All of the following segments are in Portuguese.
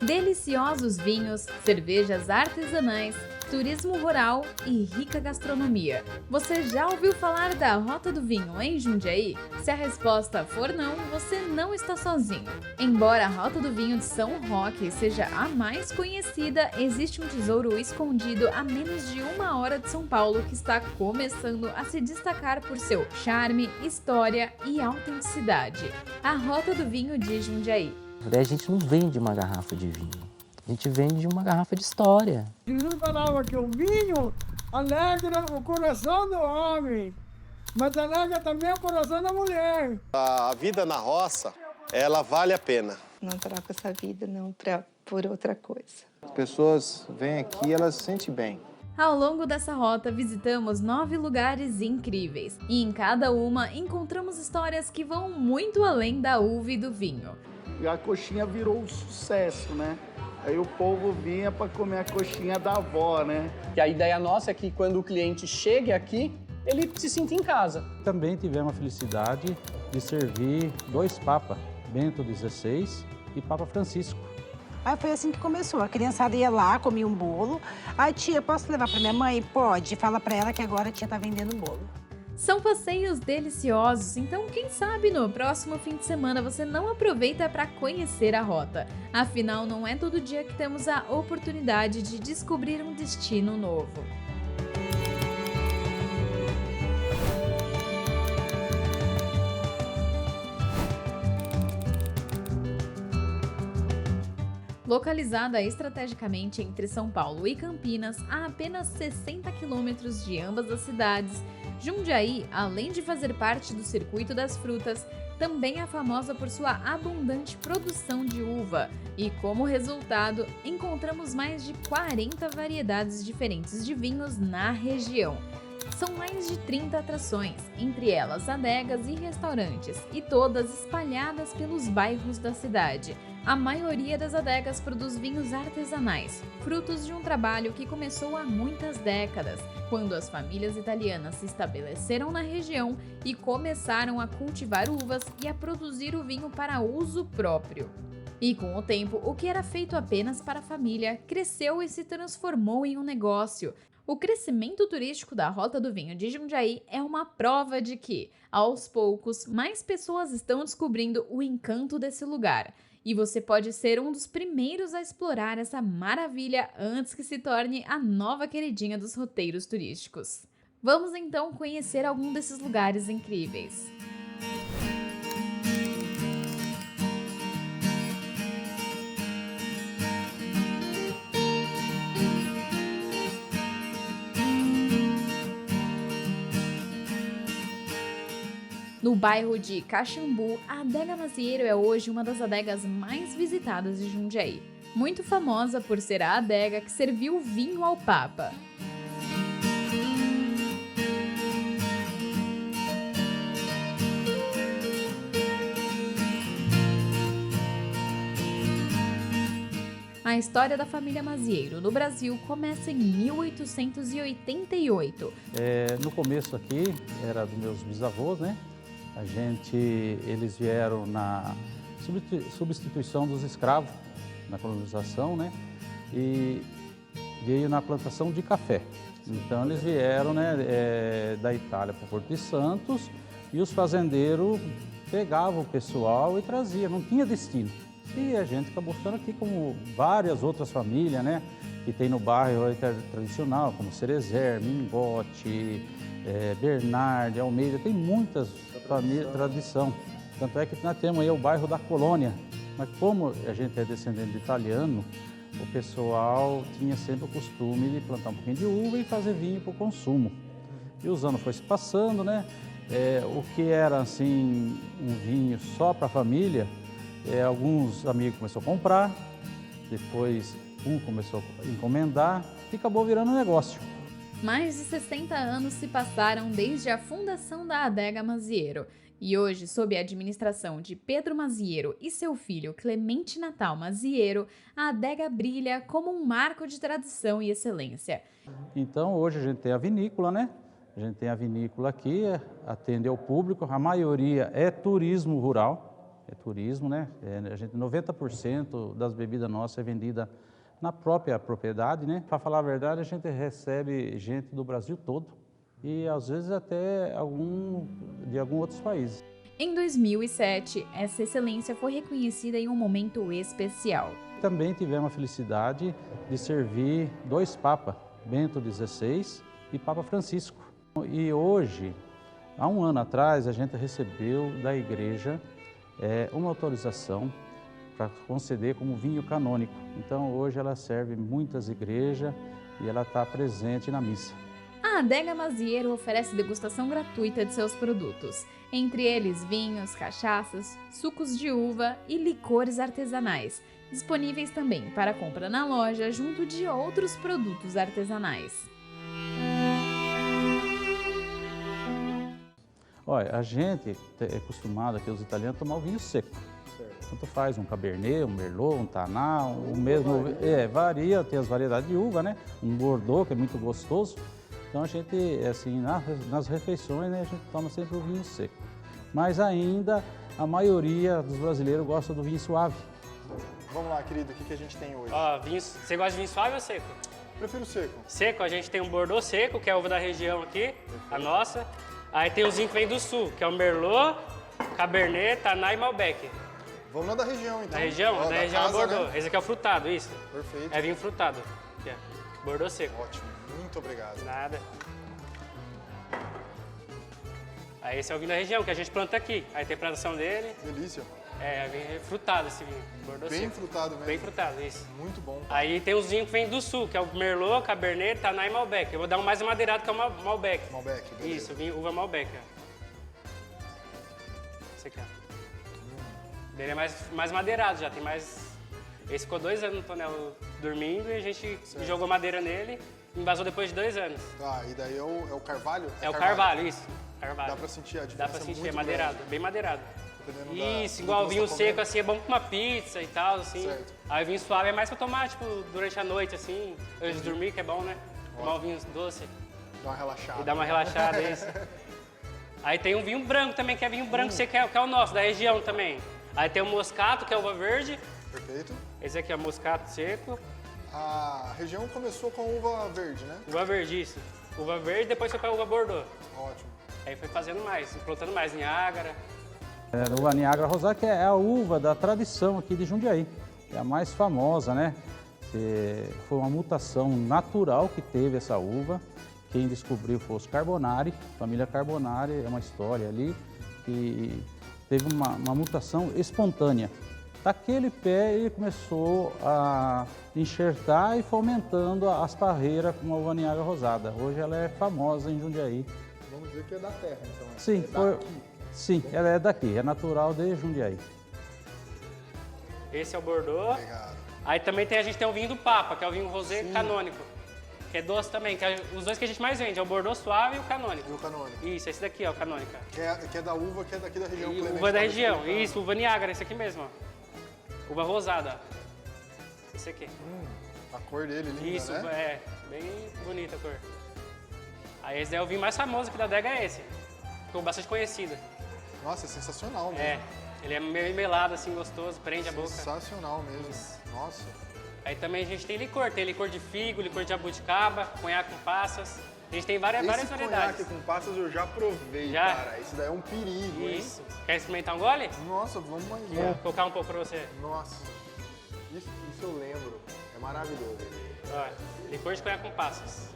Deliciosos vinhos, cervejas artesanais, turismo rural e rica gastronomia. Você já ouviu falar da Rota do Vinho em Jundiaí? Se a resposta for não, você não está sozinho. Embora a Rota do Vinho de São Roque seja a mais conhecida, existe um tesouro escondido a menos de 1 hora de São Paulo que está começando a se destacar por seu charme, história e autenticidade. A Rota do Vinho de Jundiaí. A gente não vende uma garrafa de vinho, a gente vende uma garrafa de história. Jesus falava que o vinho alegra o coração do homem, mas alegra também o coração da mulher. A vida na roça, ela vale a pena. Não troco essa vida não por outra coisa. As pessoas vêm aqui e elas se sentem bem. Ao longo dessa rota, visitamos 9 lugares incríveis e em cada uma encontramos histórias que vão muito além da uva e do vinho. E a coxinha virou um sucesso, né? Aí o povo vinha para comer a coxinha da avó, né? E a ideia nossa é que quando o cliente chegue aqui, ele se sinta em casa. Também tivemos a felicidade de servir 2 papas, Bento XVI e Papa Francisco. Aí foi assim que começou. A criançada ia lá, comia um bolo. Aí, tia, posso levar para minha mãe? Pode. Fala para ela que agora a tia tá vendendo bolo. São passeios deliciosos, então quem sabe no próximo fim de semana você não aproveita para conhecer a rota. Afinal, não é todo dia que temos a oportunidade de descobrir um destino novo. Localizada estrategicamente entre São Paulo e Campinas, a apenas 60 quilômetros de ambas as cidades, Jundiaí, além de fazer parte do Circuito das Frutas, também é famosa por sua abundante produção de uva e, como resultado, encontramos mais de 40 variedades diferentes de vinhos na região. São mais de 30 atrações, entre elas adegas e restaurantes, e todas espalhadas pelos bairros da cidade. A maioria das adegas produz vinhos artesanais, frutos de um trabalho que começou há muitas décadas, quando as famílias italianas se estabeleceram na região e começaram a cultivar uvas e a produzir o vinho para uso próprio. E com o tempo, o que era feito apenas para a família cresceu e se transformou em um negócio. O crescimento turístico da Rota do Vinho de Jundiaí é uma prova de que, aos poucos, mais pessoas estão descobrindo o encanto desse lugar. E você pode ser um dos primeiros a explorar essa maravilha antes que se torne a nova queridinha dos roteiros turísticos. Vamos então conhecer algum desses lugares incríveis. No bairro de Caxambu, a Adega Mazieiro é hoje uma das adegas mais visitadas de Jundiaí, muito famosa por ser a adega que serviu vinho ao Papa. A história da família Mazieiro no Brasil começa em 1888. No começo aqui, era dos meus bisavôs, né? Eles vieram na substituição dos escravos, na colonização, né? E veio na plantação de café. Então eles vieram, né, da Itália para Porto de Santos e os fazendeiros pegavam o pessoal e traziam, não tinha destino. E a gente acabou ficando aqui como várias outras famílias, né? Que tem no bairro tradicional, como Cerezer, Mingote, Bernardi, Almeida, tem muitas famílias, tradição. Tanto é que nós temos aí o bairro da Colônia. Mas como a gente é descendente de italiano, o pessoal tinha sempre o costume de plantar um pouquinho de uva e fazer vinho para o consumo. E os anos foi se passando, né? O que era assim um vinho só para a família, alguns amigos começaram a comprar, depois um começou a encomendar e acabou virando um negócio. Mais de 60 anos se passaram desde a fundação da Adega Mazieiro e hoje, sob a administração de Pedro Mazieiro e seu filho Clemente Natal Mazieiro, a adega brilha como um marco de tradição e excelência. Então hoje a gente tem a vinícola, né? A gente tem a vinícola aqui, atende ao público, a maioria é turismo rural, é turismo, né? A gente, 90% das bebidas nossas é vendida na própria propriedade, né? Para falar a verdade, a gente recebe gente do Brasil todo e às vezes até de alguns outros países. Em 2007, essa excelência foi reconhecida em um momento especial. Também tivemos a felicidade de servir 2 papas, Bento XVI e Papa Francisco. E hoje, há um ano atrás, a gente recebeu da igreja uma autorização para conceder como vinho canônico. Então hoje ela serve muitas igrejas e ela está presente na missa. A Adega Mazieiro oferece degustação gratuita de seus produtos, entre eles vinhos, cachaças, sucos de uva e licores artesanais, disponíveis também para compra na loja junto de outros produtos artesanais. Olha, a gente é acostumado aqui, os italianos, a tomar o vinho seco. Tanto faz um Cabernet, um Merlot, um Taná, o mesmo... varia, tem as variedades de uva, né? Um Bordeaux, que é muito gostoso. Então a gente, assim, nas refeições, né, a gente toma sempre o vinho seco. Mas ainda, a maioria dos brasileiros gosta do vinho suave. Vamos lá, querido, o que a gente tem hoje? Ó, você gosta de vinho suave ou seco? Prefiro seco. Seco, a gente tem um Bordeaux seco, que é a uva da região aqui, a nossa. Aí tem os vinhos que vem do sul, que é o Merlot, Cabernet, Taná e Malbec. Vamos na da região, então. Da região? Ó, da região casa, é Bordeaux. né? Esse aqui é o frutado, isso. Perfeito. É vinho frutado. Aqui, ó. Bordeaux seco. Ótimo, muito obrigado. Nada. Aí esse é o vinho da região, que a gente planta aqui. Aí tem a plantação dele. Delícia. É vinho frutado esse vinho. Bordeaux Bem seco. frutado mesmo. Bem frutado, isso. Muito bom. Aí tem os vinhos que vêm do sul, que é o Merlot, Cabernet, Taná e Malbec. Eu vou dar um mais amadeirado, que é o Malbec. Malbec, beleza. Isso, vinho, uva Malbec, ó. Esse aqui, ó. Ele é mais madeirado já, tem mais... Esse ficou 2 anos no tonel dormindo e a gente jogou madeira nele e embasou depois de 2 anos. Tá, e daí é o carvalho? É o carvalho, isso. Carvalho. Dá pra sentir a diferença. Dá pra sentir, muito é madeirado, grande, bem madeirado. dependendo Isso, do igual que você vinho tá seco, comendo. assim, é bom pra uma pizza e tal, assim. Certo. Aí vinho suave é mais pra tomar, tipo, durante a noite, assim, antes de dormir, que é bom, né? Tomar um vinho doce Dá uma relaxada. e dar uma relaxada, isso. Aí tem um vinho branco também, que é vinho branco seco, que é o nosso, da região também. Aí tem o moscato, que é uva verde. Perfeito. Esse aqui é o moscato seco. A região começou com uva verde, né? Uva verde, isso. Uva verde, depois foi pra uva Bordeaux. Ótimo. Aí foi fazendo mais, plantando mais, Niágara. A uva Niágara Rosada, que é a uva da tradição aqui de Jundiaí. É a mais famosa, né? Foi uma mutação natural que teve essa uva. Quem descobriu foi os Carbonari, família Carbonari, é uma história ali que teve uma mutação espontânea. Daquele pé ele começou a enxertar e fomentando as parreiras com a uva Niágara Rosada. Hoje ela é famosa em Jundiaí. Vamos dizer que é da terra, então. Sim, sim, ela é daqui, é natural de Jundiaí. Esse é o Bordeaux. Obrigado. Aí também a gente tem o vinho do Papa, que é o vinho rosé canônico. Que é doce também, que é os dois que a gente mais vende, é o Bordeaux suave e o canônico. E o canônico. Isso, esse daqui, ó, o canônica. Que é da uva, que é daqui da região. E Clemente uva da Pálida região, Sultana. isso, uva Niágara, esse aqui mesmo, ó. Uva rosada, ó. Esse aqui. A cor dele linda, Isso, né? bem bonita a cor. Aí esse daí é o vinho mais famoso aqui da adega, é esse. Ficou bastante conhecido. Nossa, é sensacional mesmo. É, ele é meio melado, assim, gostoso, prende a boca. Sensacional mesmo. Nossa. Aí também a gente tem licor de figo, licor de jabuticaba, conhaque com passas. A gente tem várias Esse variedades. conhaque com passas eu já provei, Já? cara. Esse daí é um perigo, hein? Isso. Quer experimentar um gole? Nossa, vamos aí. Vou colocar um pouco pra você. Nossa. Isso eu lembro. É maravilhoso. Ó, licor de conhaque com passas.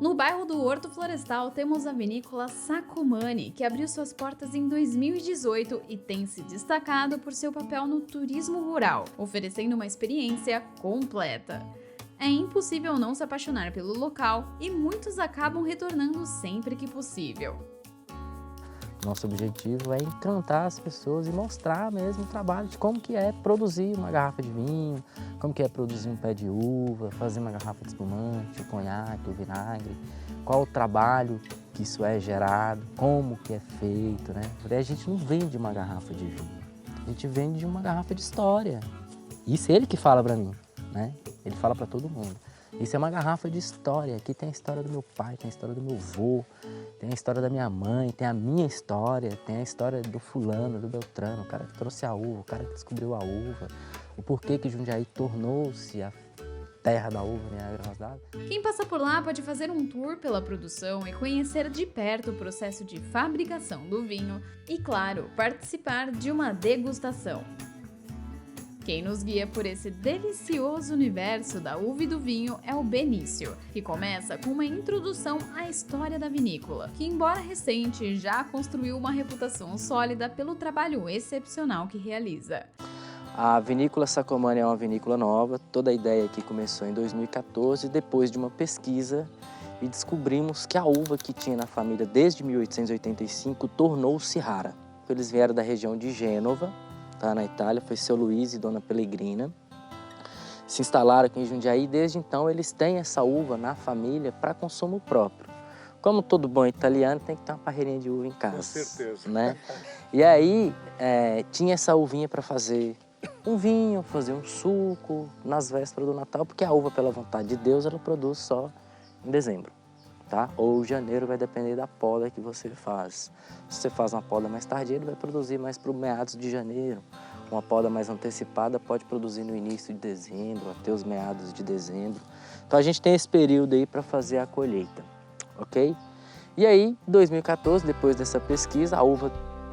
No bairro do Horto Florestal temos a vinícola Sacomani, que abriu suas portas em 2018 e tem se destacado por seu papel no turismo rural, oferecendo uma experiência completa. É impossível não se apaixonar pelo local e muitos acabam retornando sempre que possível. Nosso objetivo é encantar as pessoas e mostrar mesmo o trabalho de como que é produzir uma garrafa de vinho, como que é produzir um pé de uva, fazer uma garrafa de espumante, o conhaque, o vinagre, qual o trabalho que isso é gerado, como que é feito, né? Porque a gente não vende uma garrafa de vinho, a gente vende uma garrafa de história. Isso é ele que fala para mim, né? Ele fala para todo mundo. Isso é uma garrafa de história. Aqui tem a história do meu pai, tem a história do meu avô, tem a história da minha mãe, tem a minha história, tem a história do fulano, do Beltrano, o cara que trouxe a uva, o cara que descobriu a uva, o porquê que Jundiaí tornou-se a terra da uva em Niágara Rosada. Quem passa por lá pode fazer um tour pela produção e conhecer de perto o processo de fabricação do vinho e, claro, participar de uma degustação. Quem nos guia por esse delicioso universo da uva e do vinho é o Benício, que começa com uma introdução à história da vinícola, que, embora recente, já construiu uma reputação sólida pelo trabalho excepcional que realiza. A vinícola Sacomani é uma vinícola nova, toda a ideia aqui começou em 2014, depois de uma pesquisa, e descobrimos que a uva que tinha na família desde 1885 tornou-se rara. Eles vieram da região de Gênova, tá, na Itália, foi seu Luiz e dona Pellegrina. Se instalaram aqui em Jundiaí e desde então eles têm essa uva na família para consumo próprio. Como todo bom italiano, tem que ter uma parreirinha de uva em casa. Com certeza. Né? E aí tinha essa uvinha para fazer um vinho, fazer um suco nas vésperas do Natal, porque a uva, pela vontade de Deus, ela produz só em dezembro. Tá? Ou janeiro, vai depender da poda que você faz. Se você faz uma poda mais tardia, ele vai produzir mais para meados de janeiro. Uma poda mais antecipada pode produzir no início de dezembro, até os meados de dezembro. Então a gente tem esse período aí para fazer a colheita, ok? E aí, em 2014, depois dessa pesquisa,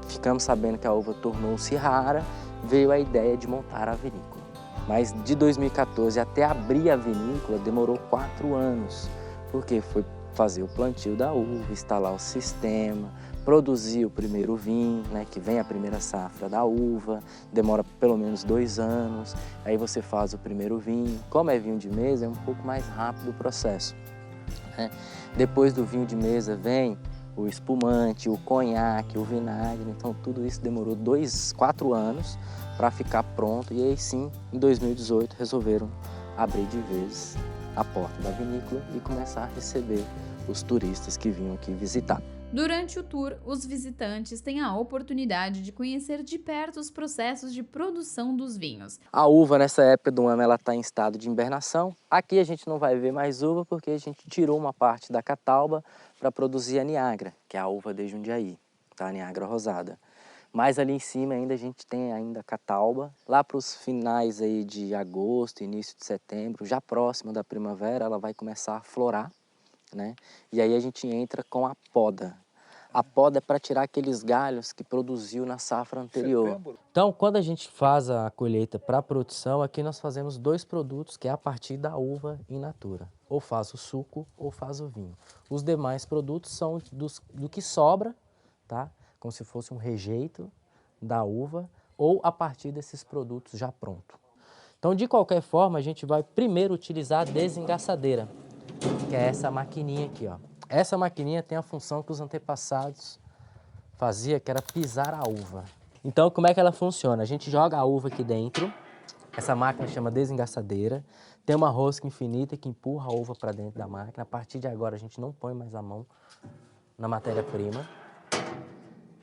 ficamos sabendo que a uva tornou-se rara, veio a ideia de montar a vinícola. Mas de 2014 até abrir a vinícola demorou 4 anos, porque foi fazer o plantio da uva, instalar o sistema, produzir o primeiro vinho, né, que vem a primeira safra da uva, demora pelo menos 2 anos, aí você faz o primeiro vinho. Como é vinho de mesa, é um pouco mais rápido o processo, né? Depois do vinho de mesa vem o espumante, o conhaque, o vinagre, então tudo isso demorou 4 anos para ficar pronto e aí sim, em 2018, resolveram abrir de vez a porta da vinícola e começar a receber os turistas que vinham aqui visitar. Durante o tour, os visitantes têm a oportunidade de conhecer de perto os processos de produção dos vinhos. A uva, nessa época do ano, ela está em estado de hibernação. Aqui a gente não vai ver mais uva porque a gente tirou uma parte da catauba para produzir a Niágara, que é a uva de Jundiaí, tá? A Niágara Rosada. Mas ali em cima ainda a gente tem ainda a catauba. Lá para os finais aí de agosto, início de setembro, já próximo da primavera, ela vai começar a florar, né? E aí a gente entra com a poda. A poda é para tirar aqueles galhos que produziu na safra anterior. Então, quando a gente faz a colheita para a produção, aqui nós fazemos 2 produtos, que é a partir da uva in natura. Ou faz o suco ou faz o vinho. Os demais produtos são do que sobra, tá? Como se fosse um rejeito da uva, ou a partir desses produtos já pronto. Então, de qualquer forma, a gente vai primeiro utilizar a desengaçadeira, que é essa maquininha aqui, ó. Essa maquininha tem a função que os antepassados faziam, que era pisar a uva. Então, como é que ela funciona? A gente joga a uva aqui dentro, essa máquina chama desengaçadeira, tem uma rosca infinita que empurra a uva para dentro da máquina. A partir de agora, a gente não põe mais a mão na matéria-prima.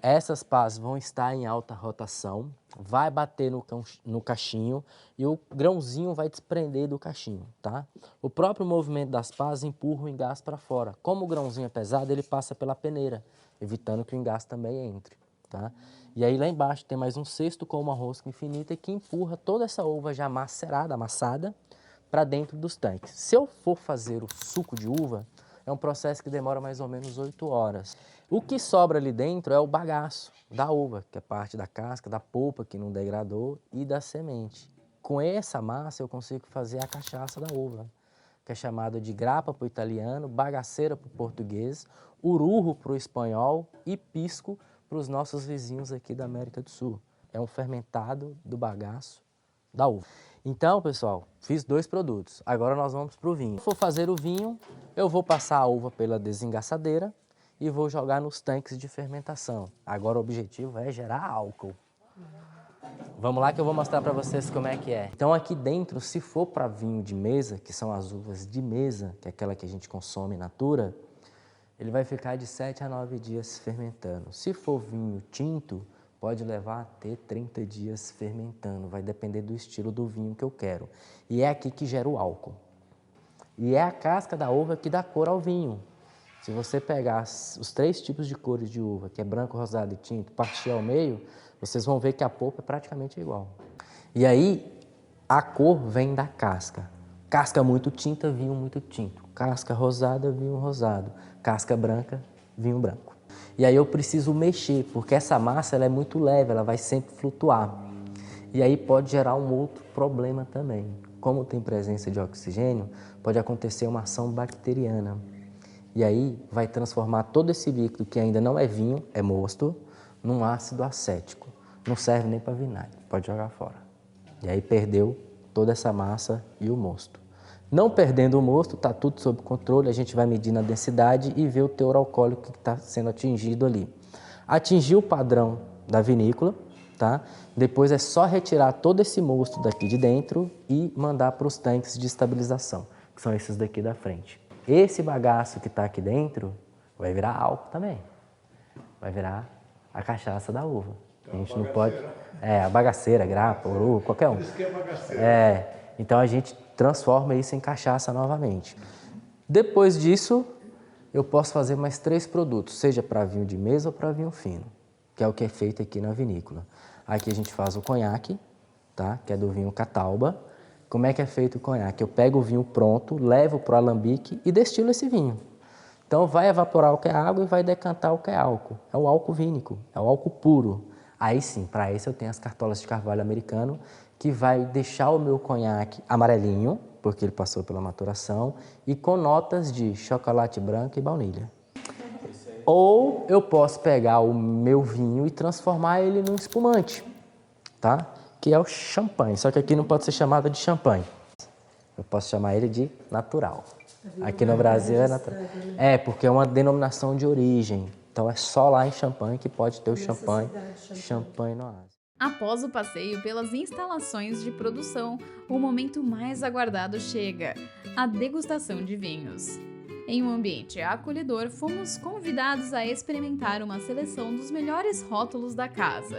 Essas pás vão estar em alta rotação, vai bater no cachinho e o grãozinho vai desprender do cachinho, tá? O próprio movimento das pás empurra o engaço para fora. Como o grãozinho é pesado, ele passa pela peneira, evitando que o engaço também entre, tá? E aí lá embaixo tem mais um cesto com uma rosca infinita que empurra toda essa uva já macerada, amassada, para dentro dos tanques. Se eu for fazer o suco de uva, é um processo que demora mais ou menos 8 horas. O que sobra ali dentro é o bagaço da uva, que é parte da casca, da polpa que não degradou e da semente. Com essa massa eu consigo fazer a cachaça da uva, que é chamada de grappa para o italiano, bagaceira para o português, ururro para o espanhol e pisco para os nossos vizinhos aqui da América do Sul. É um fermentado do bagaço da uva. Então, pessoal, fiz 2 produtos. Agora nós vamos para o vinho. Se for fazer o vinho, eu vou passar a uva pela desengaçadeira e vou jogar nos tanques de fermentação. Agora o objetivo é gerar álcool. Vamos lá que eu vou mostrar para vocês como é que é. Então aqui dentro, se for para vinho de mesa, que são as uvas de mesa, que é aquela que a gente consome in natura, ele vai ficar de 7 a 9 dias fermentando. Se for vinho tinto, pode levar até 30 dias fermentando, vai depender do estilo do vinho que eu quero. E é aqui que gera o álcool. E é a casca da uva que dá cor ao vinho. Se você pegar os 3 tipos de cores de uva, que é branco, rosado e tinto, partir ao meio, vocês vão ver que a polpa é praticamente igual. E aí, a cor vem da casca. Casca muito tinta, vinho muito tinto. Casca rosada, vinho rosado. Casca branca, vinho branco. E aí eu preciso mexer, porque essa massa ela é muito leve, ela vai sempre flutuar. E aí pode gerar um outro problema também. Como tem presença de oxigênio, pode acontecer uma ação bacteriana. E aí vai transformar todo esse líquido, que ainda não é vinho, é mosto, num ácido acético. Não serve nem para vinagre, pode jogar fora. E aí perdeu toda essa massa e o mosto. Não perdendo o mosto, está tudo sob controle, a gente vai medir na densidade e ver o teor alcoólico que está sendo atingido ali. Atingiu o padrão da vinícola, tá? Depois é só retirar todo esse mosto daqui de dentro e mandar para os tanques de estabilização, que são esses daqui da frente. Esse bagaço que está aqui dentro vai virar álcool também, vai virar a cachaça da uva. A gente não pode... a bagaceira, grapa, ouro, qualquer um. Por isso que é bagaceira. Então a gente transforma isso em cachaça novamente. Depois disso, eu posso fazer mais 3 produtos, seja para vinho de mesa ou para vinho fino, que é o que é feito aqui na vinícola. Aqui a gente faz o conhaque, tá? Que é do vinho Catalba. Como é que é feito o conhaque? Eu pego o vinho pronto, levo para o alambique e destilo esse vinho. Então vai evaporar o que é água e vai decantar o que é álcool. É o álcool vínico, é o álcool puro. Aí sim, para isso eu tenho as cartolas de carvalho americano, que vai deixar o meu conhaque amarelinho, porque ele passou pela maturação, e com notas de chocolate branco e baunilha. Ou eu posso pegar o meu vinho e transformar ele num espumante, tá? Que é o champanhe, só que aqui não pode ser chamado de champanhe. Eu posso chamar ele de natural. Aqui no Brasil é natural. É, porque é uma denominação de origem. Então é só lá em Champagne que pode ter o champanhe no Ásia. Após o passeio pelas instalações de produção, o momento mais aguardado chega, a degustação de vinhos. Em um ambiente acolhedor, fomos convidados a experimentar uma seleção dos melhores rótulos da casa.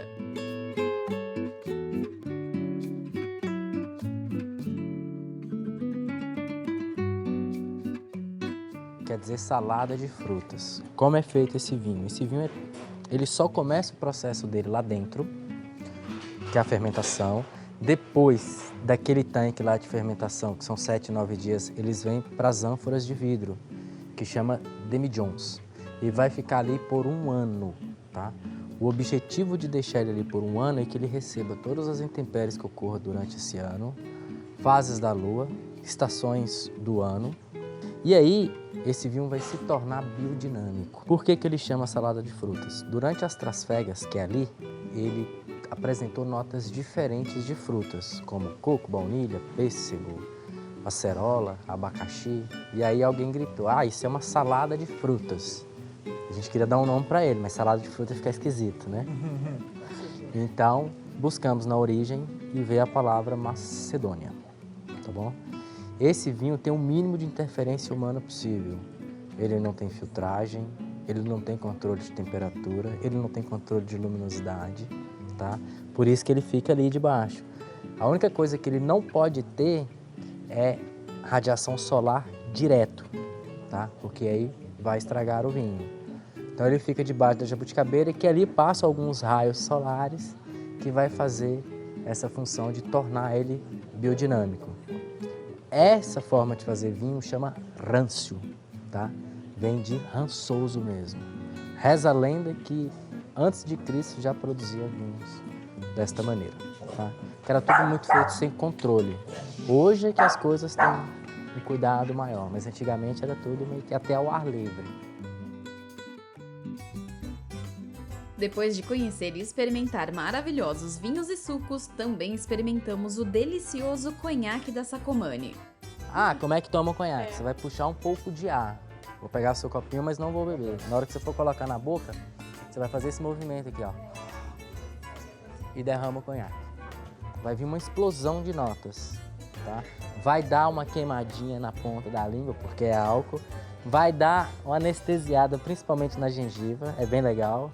Quer dizer salada de frutas. Como é feito esse vinho? Esse vinho, ele só começa o processo dele lá dentro, que é a fermentação. Depois daquele tanque lá de fermentação, que são 7, 9 dias, eles vêm para as ânforas de vidro, que chama demijohns. E vai ficar ali por 1 ano, tá? O objetivo de deixar ele ali por 1 ano é que ele receba todas as intempéries que ocorram durante esse ano, fases da lua, estações do ano. E aí, esse vinho vai se tornar biodinâmico. Por que ele chama salada de frutas? Durante as trasfegas, que é ali, ele apresentou notas diferentes de frutas, como coco, baunilha, pêssego, acerola, abacaxi. E aí alguém gritou, isso é uma salada de frutas. A gente queria dar um nome para ele, mas salada de frutas fica esquisito, né? Então, buscamos na origem e veio a palavra Macedônia, tá bom? Esse vinho tem o mínimo de interferência humana possível. Ele não tem filtragem, ele não tem controle de temperatura, ele não tem controle de luminosidade, tá? Por isso que ele fica ali debaixo. A única coisa que ele não pode ter é radiação solar direto, tá? Porque aí vai estragar o vinho. Então ele fica debaixo da jabuticabeira e que ali passa alguns raios solares que vai fazer essa função de tornar ele biodinâmico. Essa forma de fazer vinho chama râncio, tá? Vem de rançoso mesmo. Reza a lenda que antes de Cristo já produzia vinhos desta maneira, tá? Que era tudo muito feito sem controle. Hoje é que as coisas têm um cuidado maior, mas antigamente era tudo meio que até ao ar livre. Depois de conhecer e experimentar maravilhosos vinhos e sucos, também experimentamos o delicioso conhaque da Sacomani. Como é que toma o conhaque? Você vai puxar um pouco de ar Vou pegar seu copinho, mas não vou beber. Na hora que você for colocar na boca, você vai fazer esse movimento aqui, ó. E derrama o conhaque. Vai vir uma explosão de notas, tá? Vai dar uma queimadinha na ponta da língua, porque é álcool. Vai dar uma anestesiada, principalmente na gengiva, é bem legal.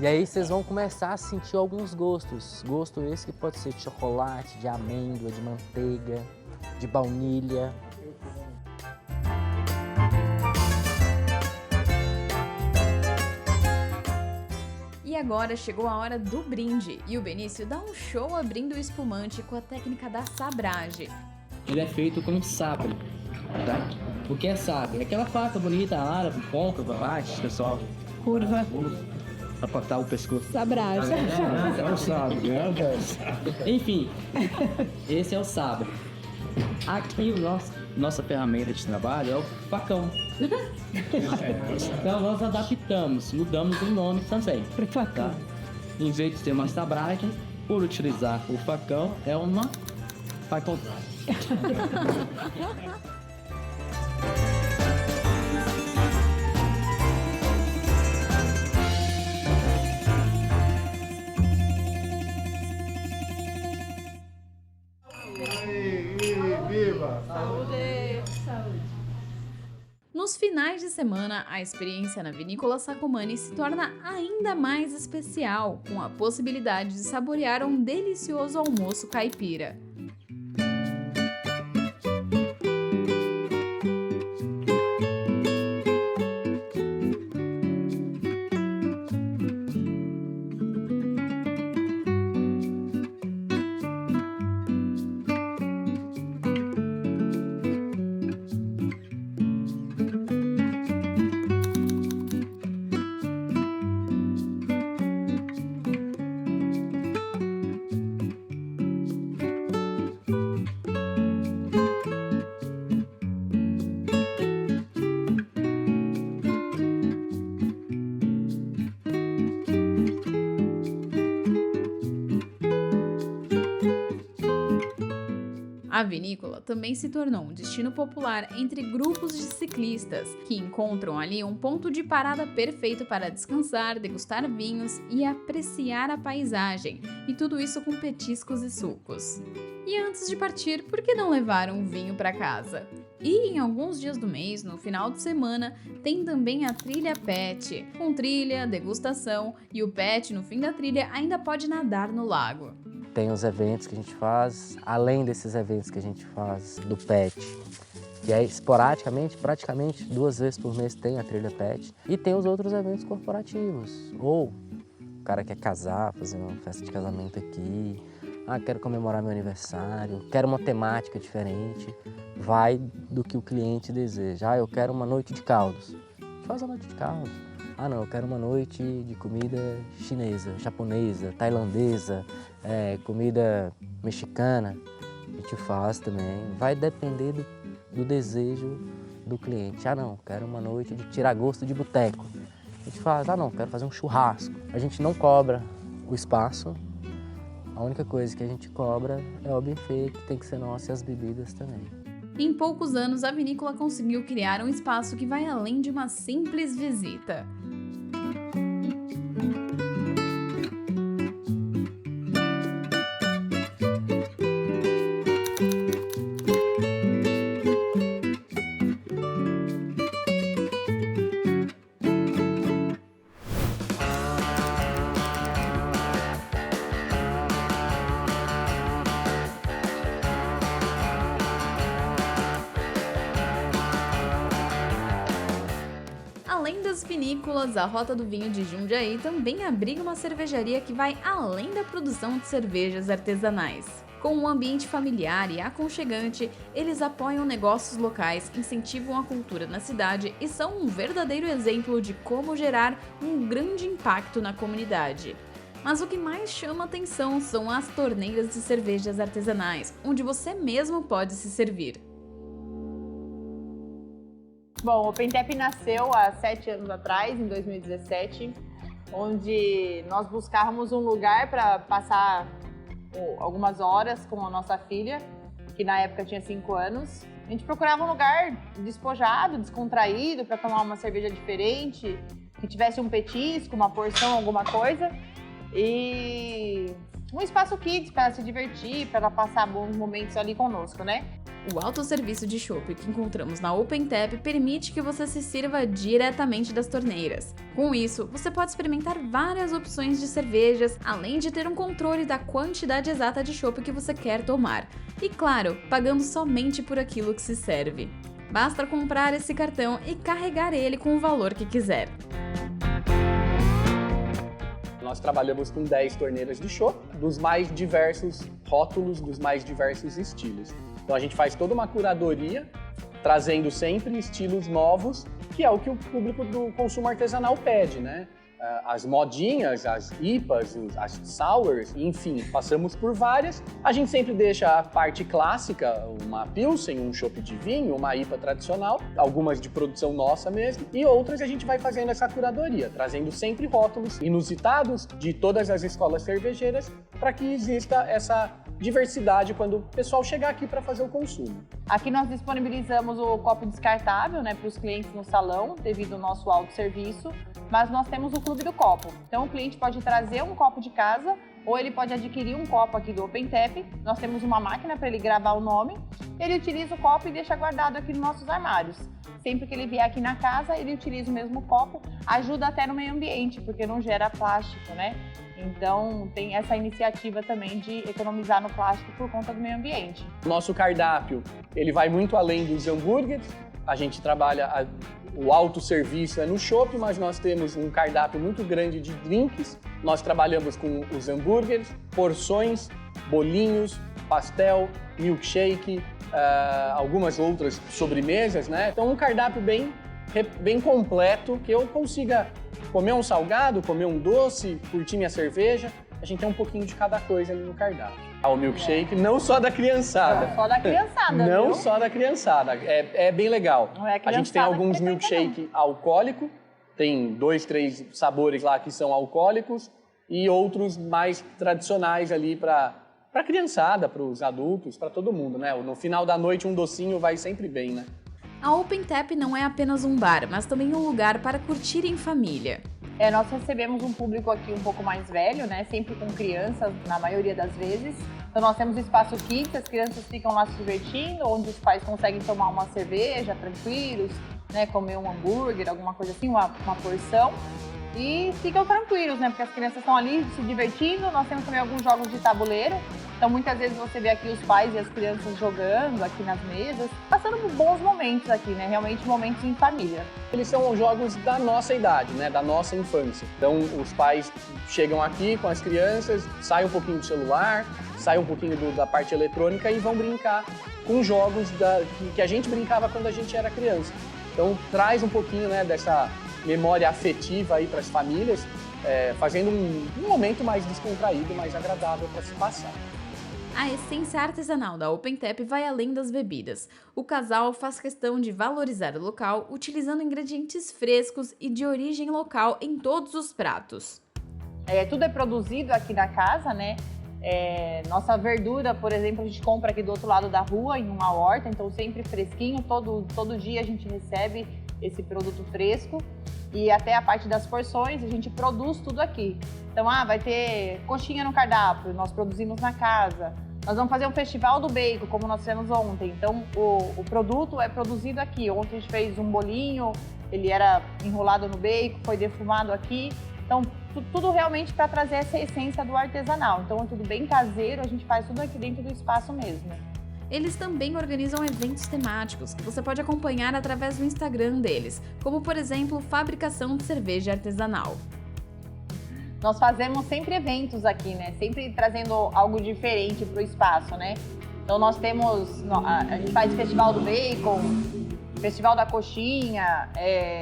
E aí vocês vão começar a sentir alguns gostos. Gosto esse que pode ser de chocolate, de amêndoa, de manteiga, de baunilha. E agora chegou a hora do brinde. E o Benício dá um show abrindo o espumante com a técnica da sabragem. Ele é feito com sabre, tá? O que é sabre? É aquela faca bonita, ara, ponta pra baixo, pessoal. Curva. Pra cortar o pescoço. Sabragem. É o sabre, Enfim, esse é o sabre. Aqui, nossa ferramenta de trabalho é o facão. Então nós adaptamos, mudamos o nome também. Pro facão. Tá? Em vez de ser uma sabragem, por utilizar o facão, é uma facão. Viva! Nos finais de semana, a experiência na Vinícola Sacomani se torna ainda mais especial, com a possibilidade de saborear um delicioso almoço caipira. A vinícola também se tornou um destino popular entre grupos de ciclistas, que encontram ali um ponto de parada perfeito para descansar, degustar vinhos e apreciar a paisagem, e tudo isso com petiscos e sucos. E antes de partir, por que não levar um vinho para casa? E em alguns dias do mês, no final de semana, tem também a trilha pet, com trilha, degustação, e o pet no fim da trilha ainda pode nadar no lago. Tem os eventos que a gente faz, além desses eventos que a gente faz do PET, que é esporadicamente, praticamente 2 vezes por mês tem a trilha PET. E tem os outros eventos corporativos, ou o cara quer casar, fazer uma festa de casamento aqui, quero comemorar meu aniversário, quero uma temática diferente, vai do que o cliente deseja. Eu quero uma noite de caldos, faz a noite de caldos. Não, eu quero uma noite de comida chinesa, japonesa, tailandesa, comida mexicana. A gente faz também. Vai depender do desejo do cliente. Não, quero uma noite de tirar gosto de boteco. A gente faz, não, quero fazer um churrasco. A gente não cobra o espaço. A única coisa que a gente cobra é o buffet, que tem que ser nosso, e as bebidas também. Em poucos anos, a vinícola conseguiu criar um espaço que vai além de uma simples visita. Além das vinícolas, a Rota do Vinho de Jundiaí também abriga uma cervejaria que vai além da produção de cervejas artesanais. Com um ambiente familiar e aconchegante, eles apoiam negócios locais, incentivam a cultura na cidade e são um verdadeiro exemplo de como gerar um grande impacto na comunidade. Mas o que mais chama atenção são as torneiras de cervejas artesanais, onde você mesmo pode se servir. Bom, o OpenTap nasceu há 7 anos atrás, em 2017, onde nós buscávamos um lugar para passar algumas horas com a nossa filha, que na época tinha 5 anos, A gente procurava um lugar despojado, descontraído, para tomar uma cerveja diferente, que tivesse um petisco, uma porção, alguma coisa. E um espaço kids para ela se divertir, para ela passar bons momentos ali conosco, né? O autosserviço de chopp que encontramos na Open Tap permite que você se sirva diretamente das torneiras. Com isso, você pode experimentar várias opções de cervejas, além de ter um controle da quantidade exata de chopp que você quer tomar. E claro, pagando somente por aquilo que se serve. Basta comprar esse cartão e carregar ele com o valor que quiser. Nós trabalhamos com 10 torneiras de chopp, dos mais diversos rótulos, dos mais diversos estilos. Então a gente faz toda uma curadoria, trazendo sempre estilos novos, que é o que o público do consumo artesanal pede, né? As modinhas, as IPAs, as sours, enfim, passamos por várias. A gente sempre deixa a parte clássica, uma Pilsen, um chopp de vinho, uma IPA tradicional, algumas de produção nossa mesmo, e outras a gente vai fazendo essa curadoria, trazendo sempre rótulos inusitados de todas as escolas cervejeiras para que exista essa diversidade quando o pessoal chegar aqui para fazer o consumo. Aqui nós disponibilizamos o copo descartável, né, para os clientes no salão, devido ao nosso autosserviço, mas nós temos o Clube do Copo. Então o cliente pode trazer um copo de casa ou ele pode adquirir um copo aqui do Open Tap. Nós temos uma máquina para ele gravar o nome, ele utiliza o copo e deixa guardado aqui nos nossos armários. Sempre que ele vier aqui na casa, ele utiliza o mesmo copo, ajuda até no meio ambiente, porque não gera plástico, né? Então tem essa iniciativa também de economizar no plástico por conta do meio ambiente. Nosso cardápio, ele vai muito além dos hambúrgueres. A gente trabalha, o autosserviço é no chopp, mas nós temos um cardápio muito grande de drinks. Nós trabalhamos com os hambúrgueres, porções, bolinhos, pastel, milkshake, algumas outras sobremesas, né? Então um cardápio bem completo, que eu consiga comer um salgado, comer um doce, curtir minha cerveja. A gente tem um pouquinho de cada coisa ali no cardápio. O milkshake, não só da criançada. Não só da criançada, Não viu? só da criançada. É bem legal. Não é a gente tem alguns que milkshake alcoólico, tem 2, 3 sabores lá que são alcoólicos e outros mais tradicionais ali para criançada, para os adultos, para todo mundo, né? No final da noite um docinho vai sempre bem, né? A Open Tap não é apenas um bar, mas também um lugar para curtir em família. Nós recebemos um público aqui um pouco mais velho, né? Sempre com crianças, na maioria das vezes. Então nós temos espaço kids, as crianças ficam lá se divertindo, onde os pais conseguem tomar uma cerveja tranquilos, né? Comer um hambúrguer, alguma coisa assim, uma porção. E ficam tranquilos, né? Porque as crianças estão ali se divertindo. Nós temos também alguns jogos de tabuleiro. Então muitas vezes você vê aqui os pais e as crianças jogando aqui nas mesas, passando por bons momentos aqui, né? Realmente momentos em família. Eles são jogos da nossa idade, né? Da nossa infância. Então os pais chegam aqui com as crianças, saem um pouquinho do celular, saem um pouquinho da parte eletrônica e vão brincar com jogos que a gente brincava quando a gente era criança. Então traz um pouquinho, né, dessa memória afetiva aí para as famílias, fazendo um momento mais descontraído, mais agradável para se passar. A essência artesanal da Open Tap vai além das bebidas. O casal faz questão de valorizar o local utilizando ingredientes frescos e de origem local em todos os pratos. Tudo é produzido aqui na casa, né? Nossa verdura, por exemplo, a gente compra aqui do outro lado da rua, em uma horta, então sempre fresquinho, todo dia a gente recebe esse produto fresco. E até a parte das porções, a gente produz tudo aqui. Então, vai ter coxinha no cardápio, nós produzimos na casa. Nós vamos fazer um festival do bacon, como nós fizemos ontem. Então, o produto é produzido aqui. Ontem a gente fez um bolinho, ele era enrolado no bacon, foi defumado aqui. Então, tudo realmente para trazer essa essência do artesanal. Então, é tudo bem caseiro, a gente faz tudo aqui dentro do espaço mesmo. Eles também organizam eventos temáticos que você pode acompanhar através do Instagram deles, como por exemplo, fabricação de cerveja artesanal. Nós fazemos sempre eventos aqui, né? Sempre trazendo algo diferente para o espaço, né? Então nós temos, a gente faz Festival do Bacon, Festival da Coxinha,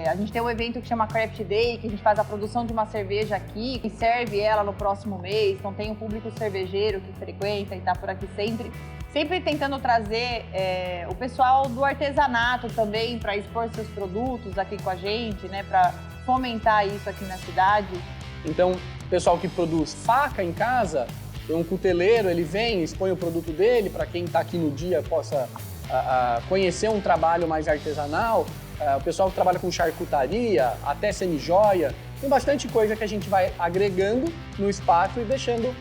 a gente tem um evento que chama Craft Day, que a gente faz a produção de uma cerveja aqui e serve ela no próximo mês. Então tem um público cervejeiro que frequenta e está por aqui sempre tentando trazer o pessoal do artesanato também para expor seus produtos aqui com a gente, né? Para fomentar isso aqui na cidade. Então, o pessoal que produz faca em casa, tem um cuteleiro, ele vem, expõe o produto dele para quem está aqui no dia possa conhecer um trabalho mais artesanal, o pessoal que trabalha com charcutaria, até semijoia, tem bastante coisa que a gente vai agregando no espaço e deixando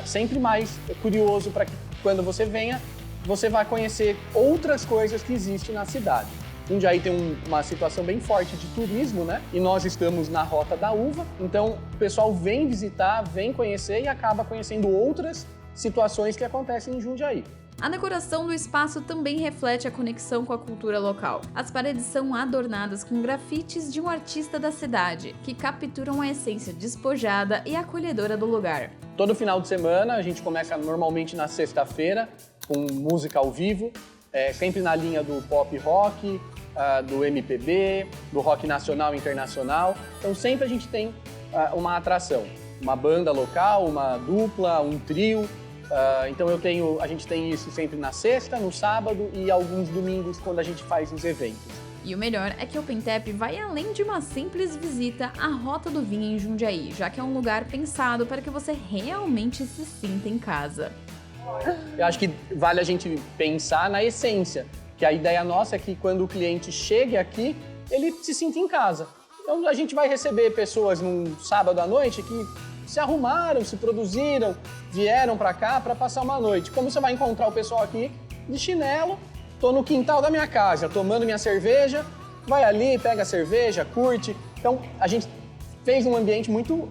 sempre mais curioso para que quando você venha, você vai conhecer outras coisas que existem na cidade. Jundiaí tem uma situação bem forte de turismo, né? E nós estamos na Rota da Uva, então o pessoal vem visitar, vem conhecer e acaba conhecendo outras situações que acontecem em Jundiaí. A decoração do espaço também reflete a conexão com a cultura local. As paredes são adornadas com grafites de um artista da cidade, que capturam a essência despojada e acolhedora do lugar. Todo final de semana, a gente começa normalmente na sexta-feira, com música ao vivo, sempre na linha do pop rock, do MPB, do rock nacional e internacional. Então sempre a gente tem uma atração, uma banda local, uma dupla, um trio. Então a gente tem isso sempre na sexta, no sábado e alguns domingos quando a gente faz os eventos. E o melhor é que o OpenTap vai além de uma simples visita à Rota do Vinho em Jundiaí, já que é um lugar pensado para que você realmente se sinta em casa. Eu acho que vale a gente pensar na essência, que a ideia nossa é que quando o cliente chegue aqui, ele se sinta em casa. Então a gente vai receber pessoas num sábado à noite que se arrumaram, se produziram, vieram para cá para passar uma noite. Como você vai encontrar o pessoal aqui de chinelo, tô no quintal da minha casa, tomando minha cerveja, vai ali, pega a cerveja, curte. Então a gente fez um ambiente muito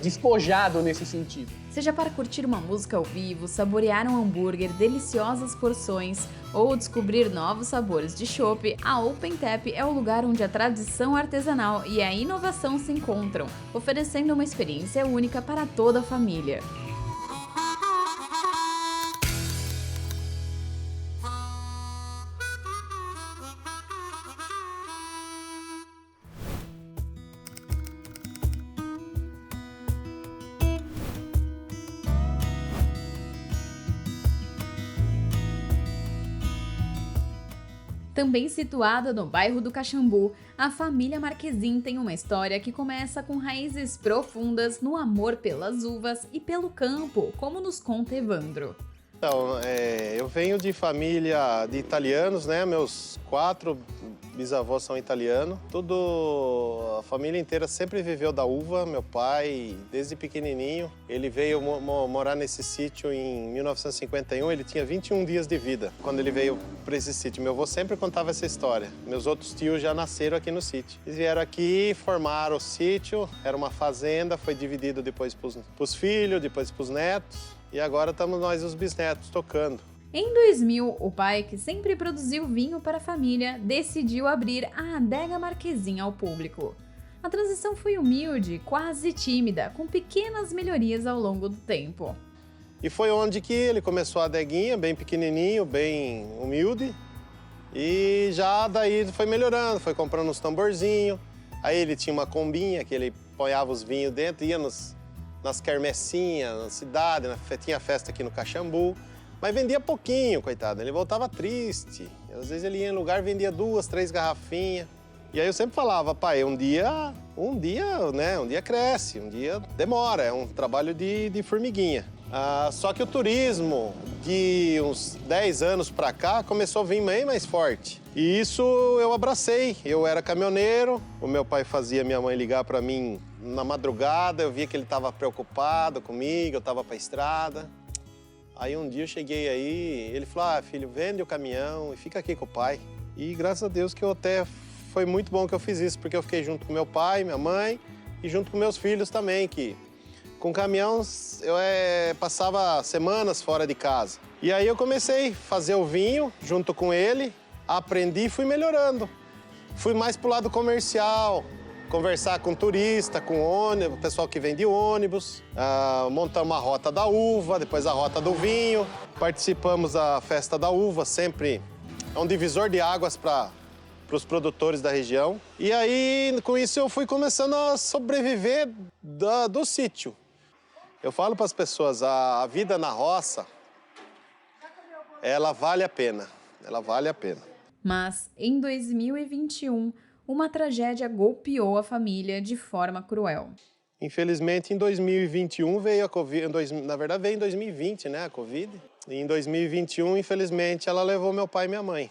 despojado nesse sentido. Seja para curtir uma música ao vivo, saborear um hambúrguer, deliciosas porções ou descobrir novos sabores de chopp, a OpenTap é o lugar onde a tradição artesanal e a inovação se encontram, oferecendo uma experiência única para toda a família. Também situada no bairro do Caxambu, a família Marquezin tem uma história que começa com raízes profundas no amor pelas uvas e pelo campo, como nos conta Evandro. Então, eu venho de família de italianos, né? Meus 4 bisavós são italianos. A família inteira sempre viveu da uva. Meu pai, desde pequenininho, ele veio morar nesse sítio em 1951. Ele tinha 21 dias de vida quando ele veio para esse sítio. Meu avô sempre contava essa história. Meus outros tios já nasceram aqui no sítio. Eles vieram aqui, formaram o sítio. Era uma fazenda, foi dividido depois para os filhos, depois para os netos. E agora estamos nós, os bisnetos, tocando. Em 2000, o pai, que sempre produziu vinho para a família, decidiu abrir a Adega Marquezin ao público. A transição foi humilde, quase tímida, com pequenas melhorias ao longo do tempo. E foi onde que ele começou a adeguinha, bem pequenininho, bem humilde. E já daí foi melhorando, foi comprando uns tamborzinhos. Aí ele tinha uma combinha que ele ponhava os vinhos dentro, ia nas quermessinhas, na cidade, tinha festa aqui no Caxambu. Mas vendia pouquinho, coitado. Ele voltava triste. Às vezes ele ia em lugar, vendia 2, 3 garrafinhas. E aí eu sempre falava, pai, um dia cresce, um dia demora. É um trabalho de formiguinha. Só que o turismo, de uns 10 anos pra cá, começou a vir bem mais forte. E isso eu abracei. Eu era caminhoneiro, o meu pai fazia minha mãe ligar pra mim na madrugada, eu via que ele estava preocupado comigo, eu estava pra estrada. Aí um dia eu cheguei aí, ele falou, filho, vende o caminhão e fica aqui com o pai. E graças a Deus que foi muito bom que eu fiz isso, porque eu fiquei junto com meu pai, minha mãe e junto com meus filhos também, que com caminhão eu passava semanas fora de casa. E aí eu comecei a fazer o vinho junto com ele, aprendi e fui melhorando. Fui mais pro lado comercial, conversar com turista, com ônibus, pessoal que vem de ônibus, montamos a Rota da Uva, depois a Rota do Vinho, participamos da Festa da Uva, sempre é um divisor de águas para os produtores da região. E aí, com isso, eu fui começando a sobreviver do sítio. Eu falo para as pessoas, a vida na roça, ela vale a pena, Mas, em 2021, uma tragédia golpeou a família de forma cruel. Infelizmente, em 2021 veio a Covid, na verdade veio em 2020, né, a Covid. E em 2021, infelizmente, ela levou meu pai e minha mãe.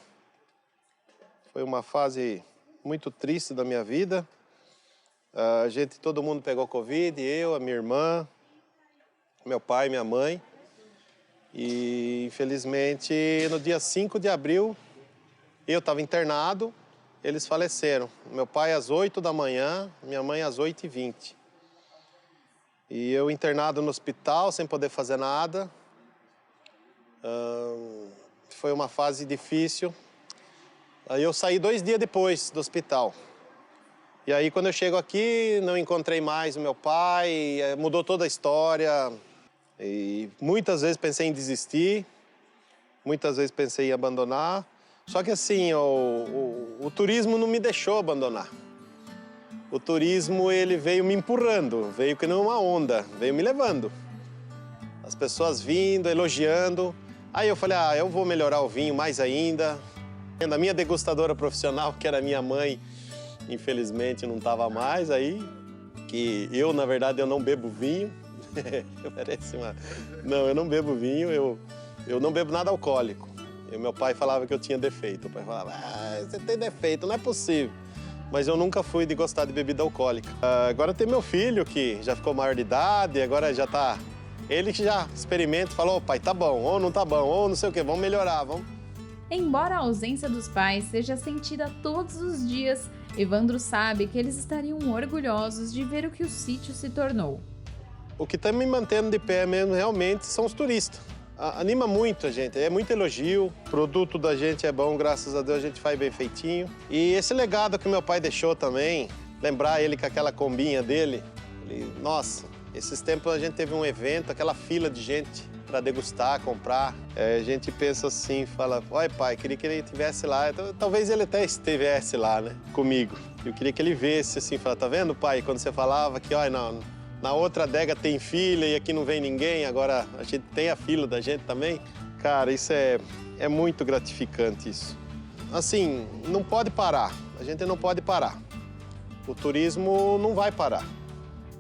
Foi uma fase muito triste da minha vida. Todo mundo pegou Covid, eu, a minha irmã, meu pai e minha mãe. E, infelizmente, no dia 5 de abril, eu estava internado, eles faleceram. Meu pai às 8 da manhã, minha mãe às 8h20. E eu internado no hospital, sem poder fazer nada. Foi uma fase difícil. Aí eu saí 2 dias depois do hospital. E aí, quando eu chego aqui, não encontrei mais o meu pai, mudou toda a história. E muitas vezes pensei em desistir, muitas vezes pensei em abandonar. Só que assim, o turismo não me deixou abandonar. O turismo, ele veio me empurrando, veio que nem uma onda, veio me levando. As pessoas vindo, elogiando. Aí eu falei, eu vou melhorar o vinho mais ainda. A minha degustadora profissional, que era minha mãe, infelizmente não estava mais aí. Que eu, na verdade, eu não bebo vinho. Parece uma... Não, eu não bebo vinho, eu não bebo nada alcoólico. E meu pai falava que eu tinha defeito. O pai falava, você tem defeito, não é possível. Mas eu nunca fui de gostar de bebida alcoólica. Agora tem meu filho, que já ficou maior de idade, agora já tá... Ele que já experimenta e falou, pai, tá bom, ou não tá bom, ou não sei o quê, vamos melhorar, vamos... Embora a ausência dos pais seja sentida todos os dias, Evandro sabe que eles estariam orgulhosos de ver o que o sítio se tornou. O que está me mantendo de pé mesmo, realmente, são os turistas. Anima muito a gente, é muito elogio. O produto da gente é bom, graças a Deus a gente faz bem feitinho. E esse legado que meu pai deixou também, lembrar ele com aquela combinha dele. Nossa, esses tempos a gente teve um evento, aquela fila de gente para degustar, comprar. A gente pensa assim, fala, oi pai, queria que ele estivesse lá. Talvez ele até estivesse lá, né, comigo. Eu queria que ele visse assim, falar, tá vendo pai, quando você falava que, olha, não... Na outra adega tem fila e aqui não vem ninguém, agora a gente tem a fila da gente também. Cara, isso é muito gratificante isso. Assim, não pode parar, a gente não pode parar. O turismo não vai parar.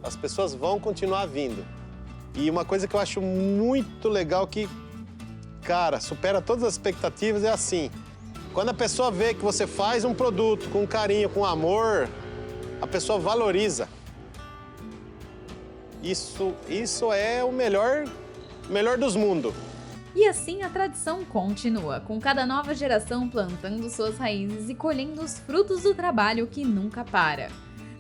As pessoas vão continuar vindo. E uma coisa que eu acho muito legal que, cara, supera todas as expectativas é assim. Quando a pessoa vê que você faz um produto com carinho, com amor, a pessoa valoriza. Isso é o melhor dos mundos. E assim a tradição continua, com cada nova geração plantando suas raízes e colhendo os frutos do trabalho que nunca para.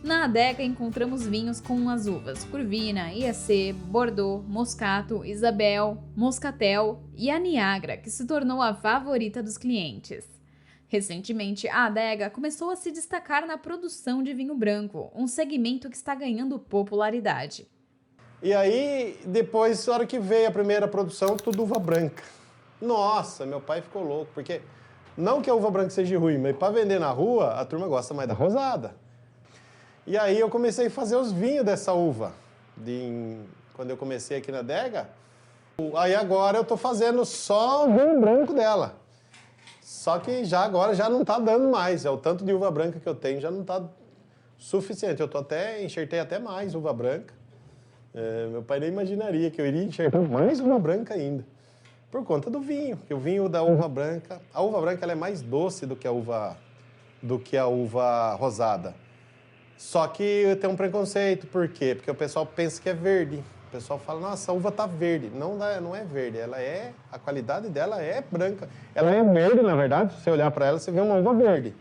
Na adega encontramos vinhos com as uvas Corvina, IAC, Bordeaux, Moscato, Isabel, Moscatel e a Niagara, que se tornou a favorita dos clientes. Recentemente, a adega começou a se destacar na produção de vinho branco, um segmento que está ganhando popularidade. E aí, depois, na hora que veio a primeira produção, tudo uva branca. Nossa, meu pai ficou louco, porque não que a uva branca seja ruim, mas para vender na rua, a turma gosta mais da rosada. E aí eu comecei a fazer os vinhos dessa uva, quando eu comecei aqui na adega. Aí agora eu tô fazendo só o vinho branco dela. Só que agora já não tá dando mais, o tanto de uva branca que eu tenho já não tá suficiente. Eu enxertei até mais uva branca. Meu pai nem imaginaria que eu iria enxergar mais uva branca ainda, por conta do vinho, que o vinho da uva branca, a uva branca ela é mais doce do que a uva rosada. Só que tem um preconceito, por quê? Porque o pessoal pensa que é verde. O pessoal fala, nossa, a uva tá verde. Não é verde, a qualidade dela é branca. Ela é verde, na verdade, se você olhar para ela, você vê uma uva verde.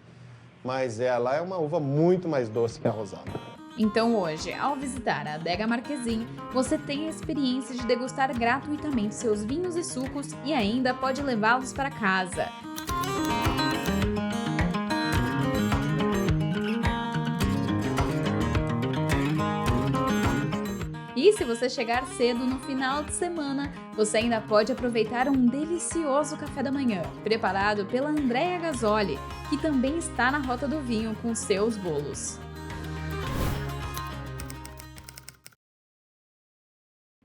Mas ela é uma uva muito mais doce que a rosada. Então hoje, ao visitar a Adega Marquezim, você tem a experiência de degustar gratuitamente seus vinhos e sucos e ainda pode levá-los para casa. E se você chegar cedo no final de semana, você ainda pode aproveitar um delicioso café da manhã, preparado pela Andrea Gasoli, que também está na Rota do Vinho com seus bolos.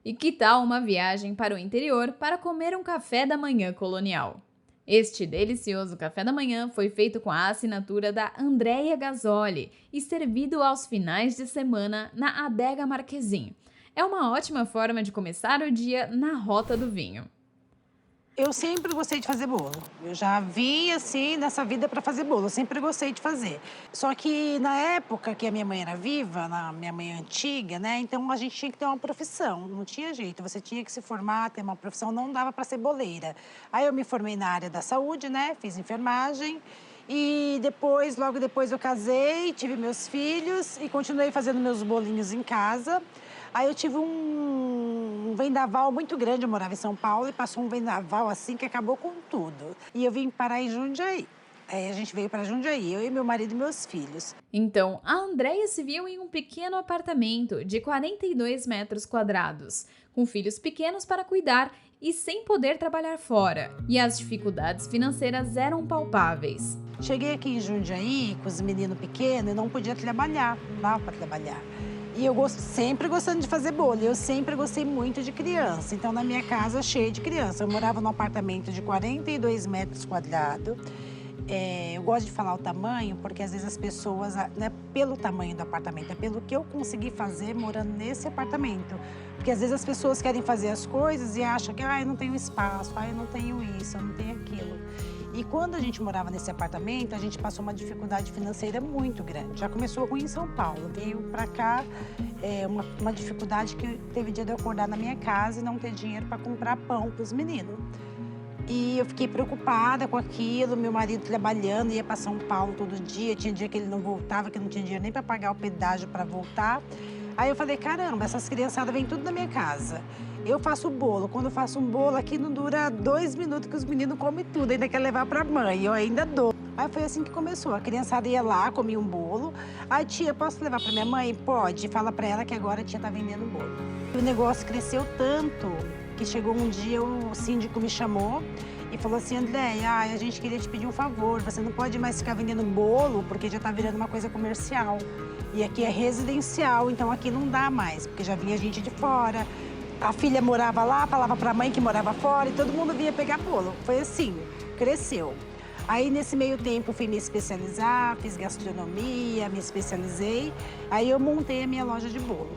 E que tal uma viagem para o interior para comer um café da manhã colonial? Este delicioso café da manhã foi feito com a assinatura da Andrea Gasoli e servido aos finais de semana na Adega Marquezim. É uma ótima forma de começar o dia na Rota do Vinho. Eu sempre gostei de fazer bolo. Eu já vim, assim, nessa vida para fazer bolo. Eu sempre gostei de fazer. Só que na época que a minha mãe era viva, na minha mãe antiga, né? Então a gente tinha que ter uma profissão. Não tinha jeito. Você tinha que se formar, ter uma profissão. Não dava para ser boleira. Aí eu me formei na área da saúde, né? Fiz enfermagem. E depois, logo depois eu casei, tive meus filhos e continuei fazendo meus bolinhos em casa. Aí eu tive um vendaval muito grande, eu morava em São Paulo, e passou um vendaval assim que acabou com tudo. E eu vim parar em Jundiaí. Aí a gente veio para Jundiaí, eu e meu marido e meus filhos. Então, a Andréia se viu em um pequeno apartamento de 42 metros quadrados, com filhos pequenos para cuidar e sem poder trabalhar fora. E as dificuldades financeiras eram palpáveis. Cheguei aqui em Jundiaí com os meninos pequenos e não podia trabalhar, não dava para trabalhar. E eu sempre gostando de fazer bolo, eu sempre gostei muito de criança. Então, na minha casa, cheia de criança. Eu morava num apartamento de 42 metros quadrados. Eu gosto de falar o tamanho, porque às vezes as pessoas, não é pelo tamanho do apartamento, é pelo que eu consegui fazer morando nesse apartamento. Porque às vezes as pessoas querem fazer as coisas e acham que, eu não tenho espaço, eu não tenho isso, eu não tenho aquilo. E quando a gente morava nesse apartamento, a gente passou uma dificuldade financeira muito grande. Já começou ruim em São Paulo, veio pra cá uma dificuldade que teve dia de eu acordar na minha casa e não ter dinheiro para comprar pão pros meninos. E eu fiquei preocupada com aquilo, meu marido trabalhando, ia para São Paulo todo dia, tinha dia que ele não voltava, que não tinha dinheiro nem para pagar o pedágio para voltar. Aí eu falei, caramba, essas criançadas vêm tudo na minha casa. Eu faço bolo, quando eu faço um bolo aqui não dura 2 minutos que os meninos comem tudo, ainda quer levar para a mãe, eu ainda dou. Aí foi assim que começou, a criançada ia lá, comia um bolo. Aí, tia, posso levar para minha mãe? Pode, fala para ela que agora a tia tá vendendo bolo. O negócio cresceu tanto que chegou um dia, o síndico me chamou e falou assim, Andréia, a gente queria te pedir um favor, você não pode mais ficar vendendo bolo, porque já tá virando uma coisa comercial. E aqui é residencial, então aqui não dá mais, porque já vinha gente de fora. A filha morava lá, falava pra mãe que morava fora e todo mundo vinha pegar bolo. Foi assim, cresceu. Aí, nesse meio tempo, fui me especializar, fiz gastronomia, me especializei. Aí eu montei a minha loja de bolo.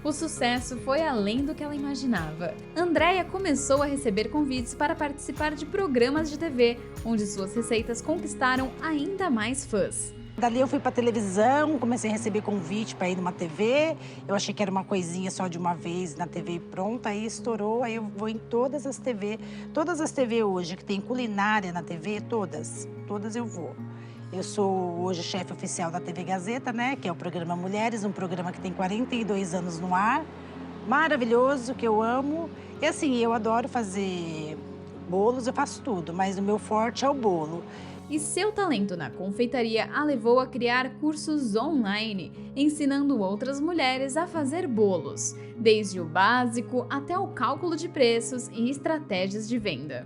O sucesso foi além do que ela imaginava. Andréia começou a receber convites para participar de programas de TV, onde suas receitas conquistaram ainda mais fãs. Dali eu fui pra televisão, comecei a receber convite para ir numa TV. Eu achei que era uma coisinha só de uma vez na TV pronta, aí estourou. Aí eu vou em todas as TV. Todas as TV hoje que tem culinária na TV, todas eu vou. Eu sou hoje chefe oficial da TV Gazeta, né? Que é o programa Mulheres, um programa que tem 42 anos no ar. Maravilhoso, que eu amo. E assim, eu adoro fazer bolos, eu faço tudo, mas o meu forte é o bolo. E seu talento na confeitaria a levou a criar cursos online, ensinando outras mulheres a fazer bolos, desde o básico até o cálculo de preços e estratégias de venda.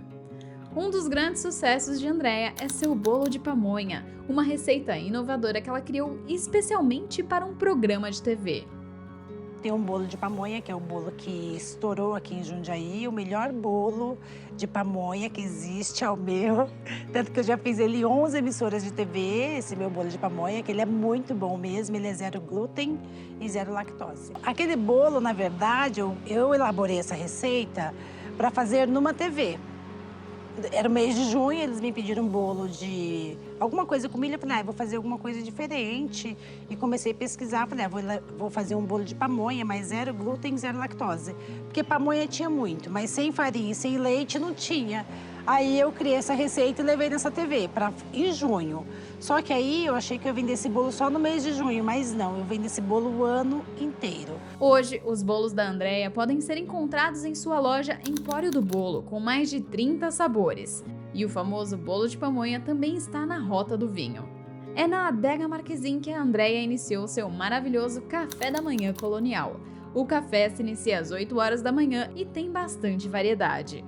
Um dos grandes sucessos de Andréia é seu bolo de pamonha, uma receita inovadora que ela criou especialmente para um programa de TV. Tem um bolo de pamonha, que é o bolo que estourou aqui em Jundiaí, o melhor bolo de pamonha que existe é o meu. Tanto que eu já fiz ele em 11 emissoras de TV, esse meu bolo de pamonha, que ele é muito bom mesmo, ele é 0 glúten e 0 lactose. Aquele bolo, na verdade, eu elaborei essa receita para fazer numa TV. Era o mês de junho, eles me pediram um bolo de alguma coisa com milho. Eu falei, vou fazer alguma coisa diferente. E comecei a pesquisar, falei, vou fazer um bolo de pamonha, mas 0 glúten, 0 lactose. Porque pamonha tinha muito, mas sem farinha e sem leite não tinha. Aí eu criei essa receita e levei nessa TV em junho. Só que aí eu achei que eu vendesse bolo só no mês de junho, mas não, eu vendo esse bolo o ano inteiro. Hoje, os bolos da Andréia podem ser encontrados em sua loja Empório do Bolo, com mais de 30 sabores. E o famoso bolo de pamonha também está na Rota do Vinho. É na Adega Marquezim que a Andréia iniciou seu maravilhoso café da manhã colonial. O café se inicia às 8 horas da manhã e tem bastante variedade.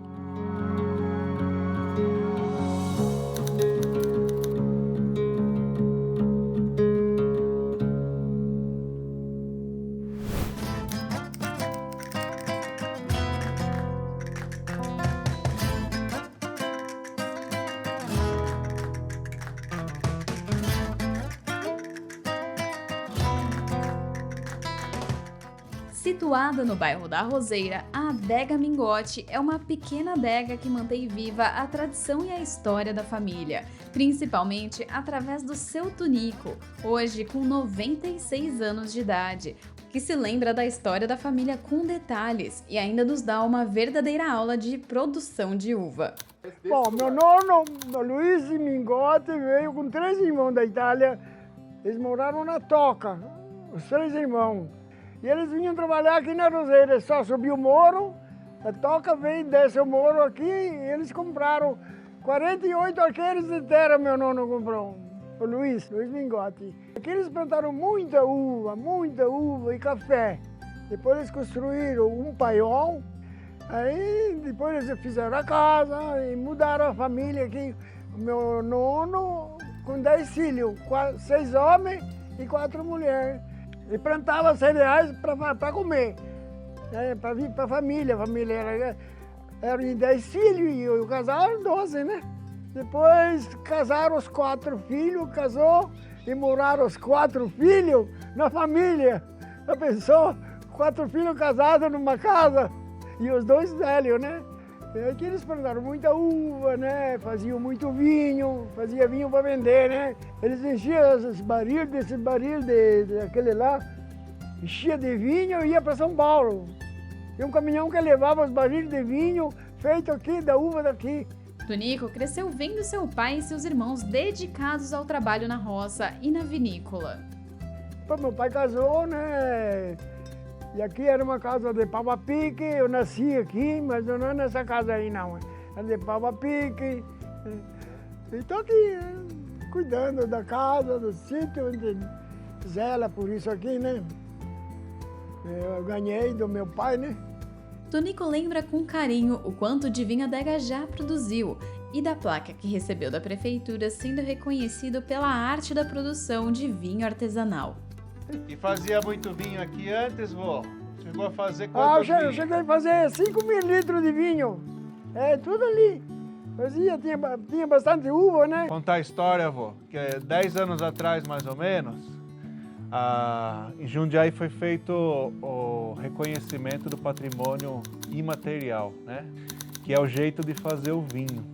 Se Situada no bairro da Roseira, a Adega Mingote é uma pequena adega que mantém viva a tradição e a história da família, principalmente através do seu Tonico, hoje com 96 anos de idade, que se lembra da história da família com detalhes e ainda nos dá uma verdadeira aula de produção de uva. Bom, meu nono, Luiz Mingote, veio com 3 irmãos da Itália. Eles moraram na Toca, os 3 irmãos. E eles vinham trabalhar aqui na Roseira, só subiu o morro, a Toca veio, desce o morro aqui e eles compraram 48 arqueiros de terra, meu nono comprou, o Luiz Mingote. Aqui eles plantaram muita uva e café. Depois eles construíram um paiol, aí depois eles fizeram a casa e mudaram a família aqui. O meu nono com 10 filhos, 6 homens e 4 mulheres. E plantava cereais para comer, né? Para a família. A família era em 10 filhos e o casal era 12, né? Depois casaram os 4 filhos, casou e moraram os 4 filhos na família. Já pensou? 4 filhos casados numa casa e os 2 velhos, né? E aqui eles plantaram muita uva, né? Faziam muito vinho, fazia vinho para vender, né? Eles enchiam esses barris, daquele lá, enchia de vinho e ia para São Paulo. E um caminhão que levava os barris de vinho feito aqui, da uva daqui. Tonico cresceu vendo seu pai e seus irmãos dedicados ao trabalho na roça e na vinícola. Meu pai casou, né? E aqui era uma casa de pau a pique, eu nasci aqui, mas não é nessa casa aí não. É de pau a pique. E estou aqui, cuidando da casa, do sítio, onde zela por isso aqui, né? Eu ganhei do meu pai, né? Tonico lembra com carinho o quanto de vinho a adega já produziu e da placa que recebeu da prefeitura sendo reconhecido pela arte da produção de vinho artesanal. E fazia muito vinho aqui antes, vô? Chegou a fazer quantos vinhos? Eu cheguei a fazer 5 mil litros de vinho. É, tudo ali. Fazia, tinha bastante uva, né? Contar a história, vô, que 10 anos atrás, mais ou menos, em Jundiaí foi feito o reconhecimento do patrimônio imaterial, né? Que é o jeito de fazer o vinho.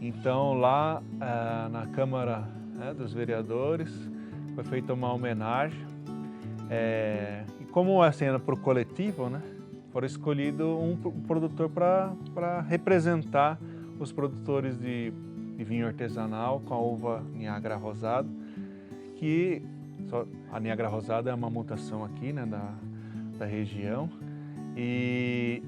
Então, lá na Câmara, né, dos Vereadores, foi feita uma homenagem. E como assim era para o coletivo, né? Foi escolhido um produtor para representar os produtores de vinho artesanal com a uva Niagara Rosada, que a Niagara Rosada é uma mutação aqui, né, da região. E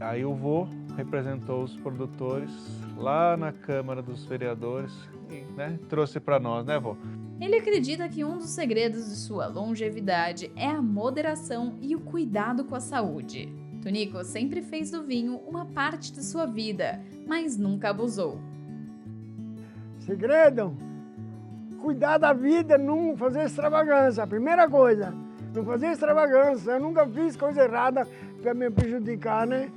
aí o vô representou os produtores lá na Câmara dos Vereadores e, né, trouxe para nós, né, vô? Ele acredita que um dos segredos de sua longevidade é a moderação e o cuidado com a saúde. Tonico sempre fez do vinho uma parte de sua vida, mas nunca abusou. Segredo? Cuidar da vida, não fazer extravagância. A primeira coisa, não fazer extravagância. Eu nunca fiz coisa errada para me prejudicar, né?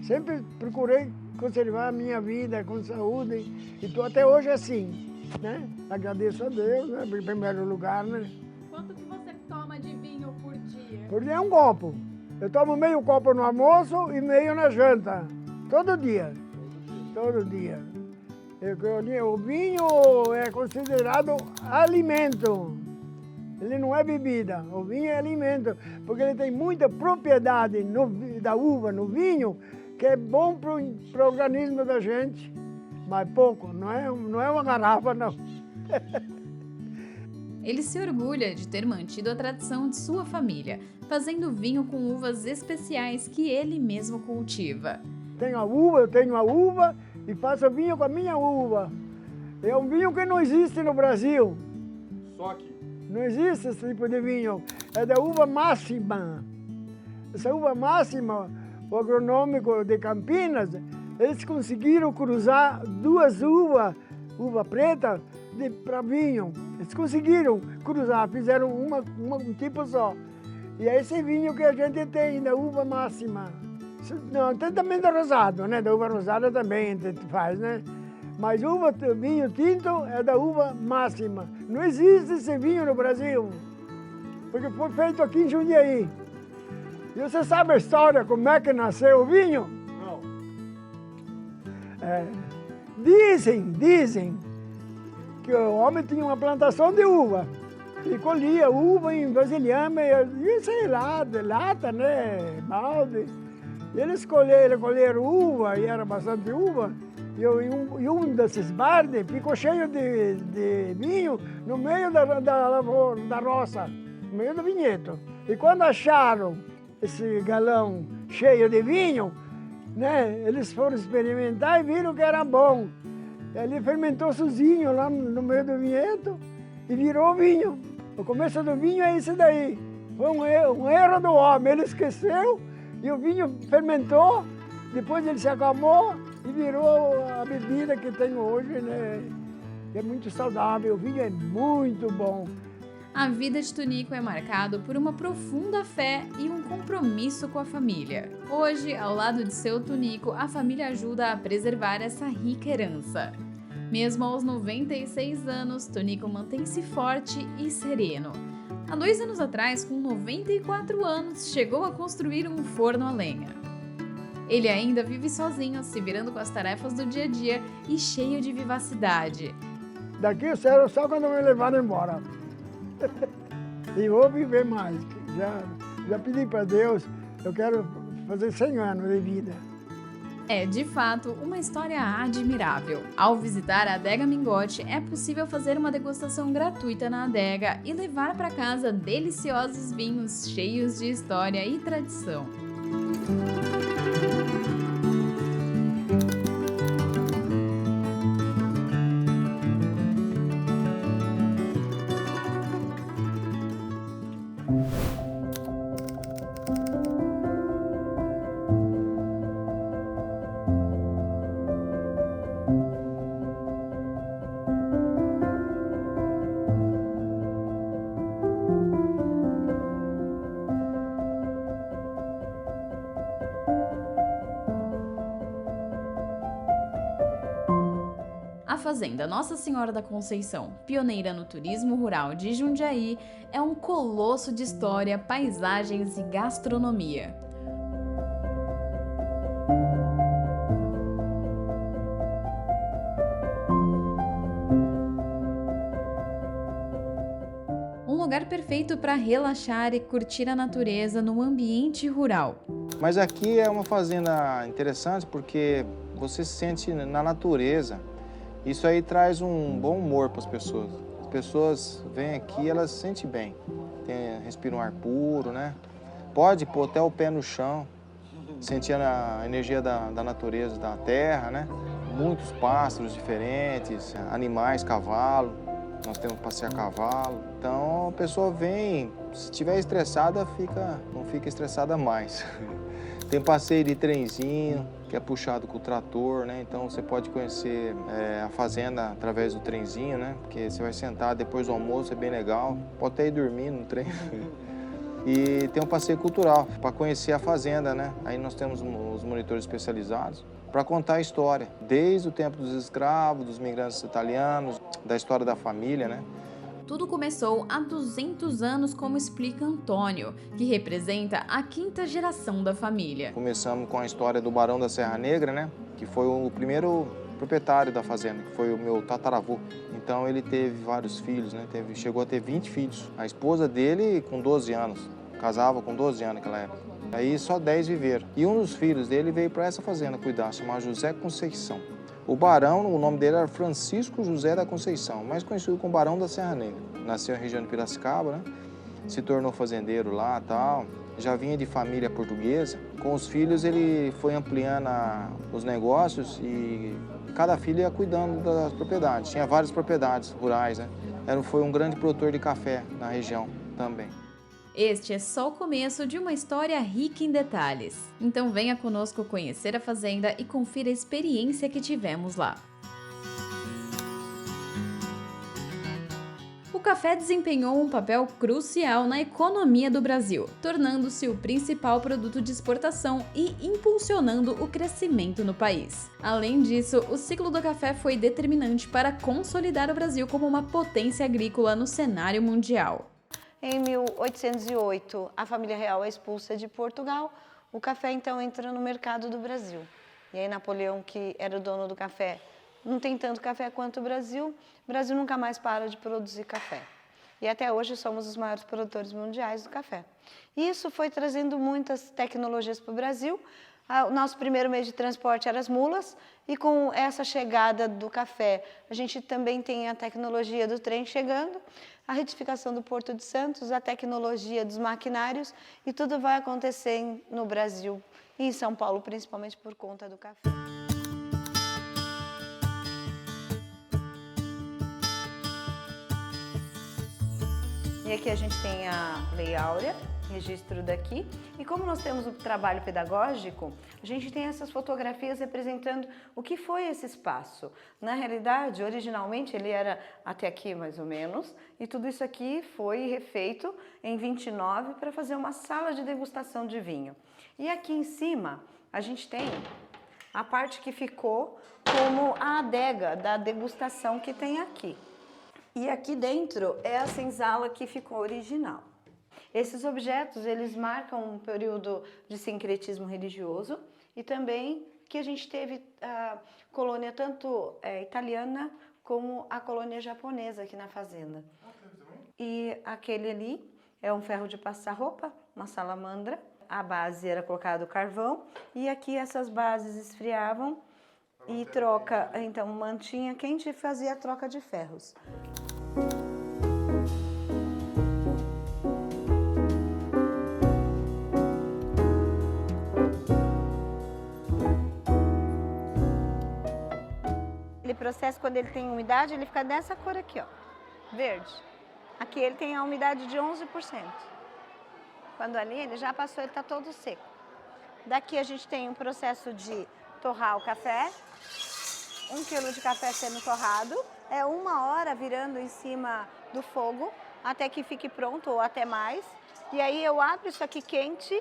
Sempre procurei conservar a minha vida com saúde e estou até hoje assim. Né? Agradeço a Deus, né? Em primeiro lugar, né? Quanto que você toma de vinho por dia? Por dia 1 copo. Eu tomo meio copo no almoço e meio na janta. Todo dia. Todo dia. O vinho é considerado alimento. Ele não é bebida. O vinho é alimento, porque ele tem muita propriedade da uva, no vinho, que é bom para o organismo da gente. Mas pouco, não é uma garrafa, não. Ele se orgulha de ter mantido a tradição de sua família, fazendo vinho com uvas especiais que ele mesmo cultiva. Eu tenho a uva e faço vinho com a minha uva. É um vinho que não existe no Brasil. Só aqui? Não existe esse tipo de vinho. É da uva máxima. Essa uva máxima, o agronômico de Campinas, eles conseguiram cruzar 2 uvas, uva preta, para vinho. Eles conseguiram cruzar, fizeram um tipo só. E é esse vinho que a gente tem, da uva máxima. Não, tem também da rosada, né? Da uva rosada também a gente faz, né? Mas vinho tinto é da uva máxima. Não existe esse vinho no Brasil. porque foi feito aqui em Jundiaí. E você sabe a história, como é que nasceu o vinho? Não. Dizem que o homem tinha uma plantação de uva. Ele colhia uva em vasilhame, e sei lá, de lata, né, balde. E eles colheram uva, e era bastante uva, e um desses baldes ficou cheio de vinho no meio da roça, no meio do vinhedo. E quando acharam esse galão cheio de vinho, né, eles foram experimentar e viram que era bom. E ali fermentou sozinho lá no meio do vinhedo e virou vinho. O começo do vinho é esse daí. Foi um erro do homem, ele esqueceu e o vinho fermentou, depois ele se acalmou e virou a bebida que tem hoje, né? É muito saudável, o vinho é muito bom. A vida de Tonico é marcado por uma profunda fé e um compromisso com a família. Hoje, ao lado de seu Tonico, a família ajuda a preservar essa rica herança. Mesmo aos 96 anos, Tonico mantém-se forte e sereno. Há 2 anos atrás, com 94 anos, chegou a construir um forno a lenha. Ele ainda vive sozinho, se virando com as tarefas do dia a dia e cheio de vivacidade. Daqui eu saio só quando me levaram embora. E vou viver mais. Já pedi para Deus, eu quero fazer 100 anos de vida. É, de fato, uma história admirável. Ao visitar a Adega Mingote, é possível fazer uma degustação gratuita na adega e levar para casa deliciosos vinhos cheios de história e tradição. A Fazenda Nossa Senhora da Conceição, pioneira no turismo rural de Jundiaí, é um colosso de história, paisagens e gastronomia. Um lugar perfeito para relaxar e curtir a natureza no ambiente rural. Mas aqui é uma fazenda interessante porque você se sente na natureza. Isso aí traz um bom humor para as pessoas. As pessoas vêm aqui, elas se sentem bem. Respiram um ar puro, né? Pode pôr até o pé no chão, sentir a energia da natureza, da terra, né? Muitos pássaros diferentes, animais, cavalo. Nós temos que passear cavalo. Então a pessoa vem, se estiver estressada, não fica estressada mais. Tem passeio de trenzinho, que é puxado com o trator, né? Então você pode conhecer a fazenda através do trenzinho, né? Porque você vai sentar depois do almoço, é bem legal. Pode até ir dormir no trem. E tem um passeio cultural para conhecer a fazenda, né? Aí nós temos os monitores especializados para contar a história, desde o tempo dos escravos, dos migrantes italianos, da história da família, né? Tudo começou há 200 anos, como explica Antônio, que representa a 5ª geração da família. Começamos com a história do Barão da Serra Negra, né? Que foi o primeiro proprietário da fazenda, que foi o meu tataravô. Então ele teve vários filhos, né? Chegou a ter 20 filhos. A esposa dele com 12 anos, casava com 12 anos naquela época. Aí só 10 viveram. E um dos filhos dele veio para essa fazenda cuidar, chamado José Conceição. O barão, o nome dele era Francisco José da Conceição, mais conhecido como Barão da Serra Negra. Nasceu na região de Piracicaba, né? Se tornou fazendeiro lá e tal. Já vinha de família portuguesa. Com os filhos ele foi ampliando os negócios e cada filho ia cuidando das propriedades. Tinha várias propriedades rurais, né? Foi um grande produtor de café na região também. Este é só o começo de uma história rica em detalhes. Então venha conosco conhecer a fazenda e confira a experiência que tivemos lá. O café desempenhou um papel crucial na economia do Brasil, tornando-se o principal produto de exportação e impulsionando o crescimento no país. Além disso, o ciclo do café foi determinante para consolidar o Brasil como uma potência agrícola no cenário mundial. Em 1808, a família real é expulsa de Portugal. O café, então, entra no mercado do Brasil. E aí Napoleão, que era o dono do café, não tem tanto café quanto o Brasil nunca mais para de produzir café. E até hoje somos os maiores produtores mundiais do café. Isso foi trazendo muitas tecnologias para o Brasil. O nosso primeiro meio de transporte era as mulas, e com essa chegada do café, a gente também tem a tecnologia do trem chegando, a retificação do Porto de Santos, a tecnologia dos maquinários, e tudo vai acontecer no Brasil e em São Paulo, principalmente por conta do café. E aqui a gente tem a Lei Áurea, registro daqui. E como nós temos o trabalho pedagógico, a gente tem essas fotografias representando o que foi esse espaço. Na realidade, originalmente ele era até aqui mais ou menos, e tudo isso aqui foi refeito em 29 para fazer uma sala de degustação de vinho. E aqui em cima a gente tem a parte que ficou como a adega da degustação que tem aqui. E aqui dentro é a senzala que ficou original. Esses objetos, eles marcam um período de sincretismo religioso e também que a gente teve a colônia tanto italiana como a colônia japonesa aqui na fazenda. E aquele ali é um ferro de passar roupa, uma salamandra. A base era colocado carvão e aqui essas bases esfriavam e troca, então mantinha quente e fazia a troca de ferros. Ele processa quando ele tem umidade, ele fica dessa cor aqui, ó, verde. Aqui ele tem a umidade de 11%. Quando ali ele já passou, ele está todo seco. Daqui a gente tem um processo de torrar o café. 1 quilo de café sendo torrado. É 1 hora virando em cima do fogo até que fique pronto ou até mais. E aí eu abro isso aqui quente,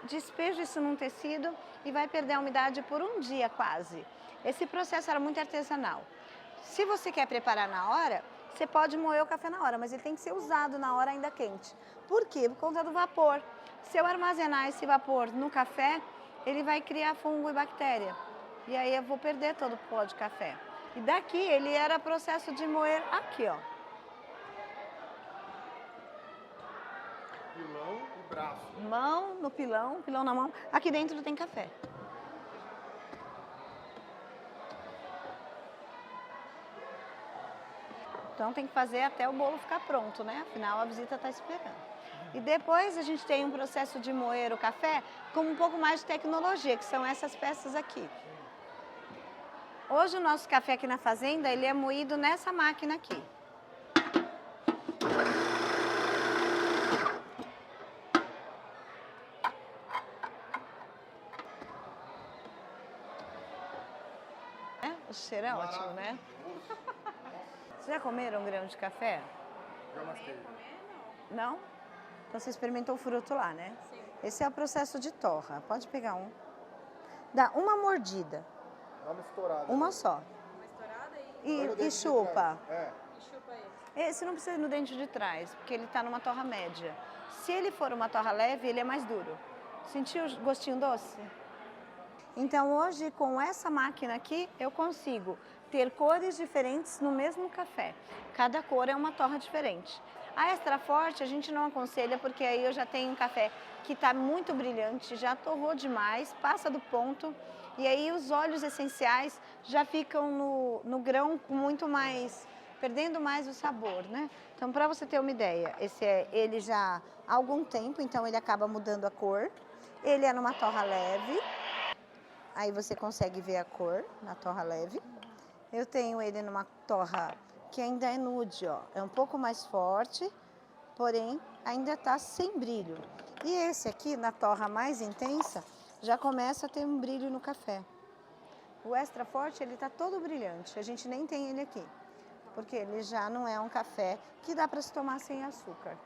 despejo isso num tecido e vai perder a umidade por 1 dia quase. Esse processo era muito artesanal. Se você quer preparar na hora, você pode moer o café na hora, mas ele tem que ser usado na hora ainda quente. Por quê? Por conta do vapor. Se eu armazenar esse vapor no café, ele vai criar fungo e bactéria. E aí eu vou perder todo o pó de café. E daqui ele era processo de moer aqui, ó. Pilão e braço. Mão no pilão, pilão na mão. Aqui dentro tem café. Então tem que fazer até o bolo ficar pronto, né? Afinal a visita está esperando. E depois a gente tem um processo de moer o café com um pouco mais de tecnologia, que são essas peças aqui. Hoje o nosso café aqui na fazenda, ele é moído nessa máquina aqui. O cheiro é ótimo, né? Vocês já comeram grão de café? Já mastei. Não? Então você experimentou o fruto lá, né? Sim. Esse é o processo de torra. Pode pegar um. Dá uma mordida. Dá uma estourada. Uma só. Uma estourada E chupa. E chupa esse. Esse não precisa ir no dente de trás, porque ele está numa torra média. Se ele for uma torra leve, ele é mais duro. Sentiu o gostinho doce? Então hoje, com essa máquina aqui, eu consigo ter cores diferentes no mesmo café. Cada cor é uma torra diferente. A extra forte a gente não aconselha, porque aí eu já tenho um café que está muito brilhante, já torrou demais, passa do ponto, e aí os óleos essenciais já ficam no grão com muito mais, perdendo mais o sabor, né? Então, para você ter uma ideia, ele já há algum tempo, então ele acaba mudando a cor. Ele é numa torra leve, aí você consegue ver a cor na torra leve. Eu tenho ele numa torra que ainda é nude, ó. É um pouco mais forte, porém ainda está sem brilho. E esse aqui, na torra mais intensa, já começa a ter um brilho no café. O extra forte, ele está todo brilhante. A gente nem tem ele aqui, porque ele já não é um café que dá para se tomar sem açúcar.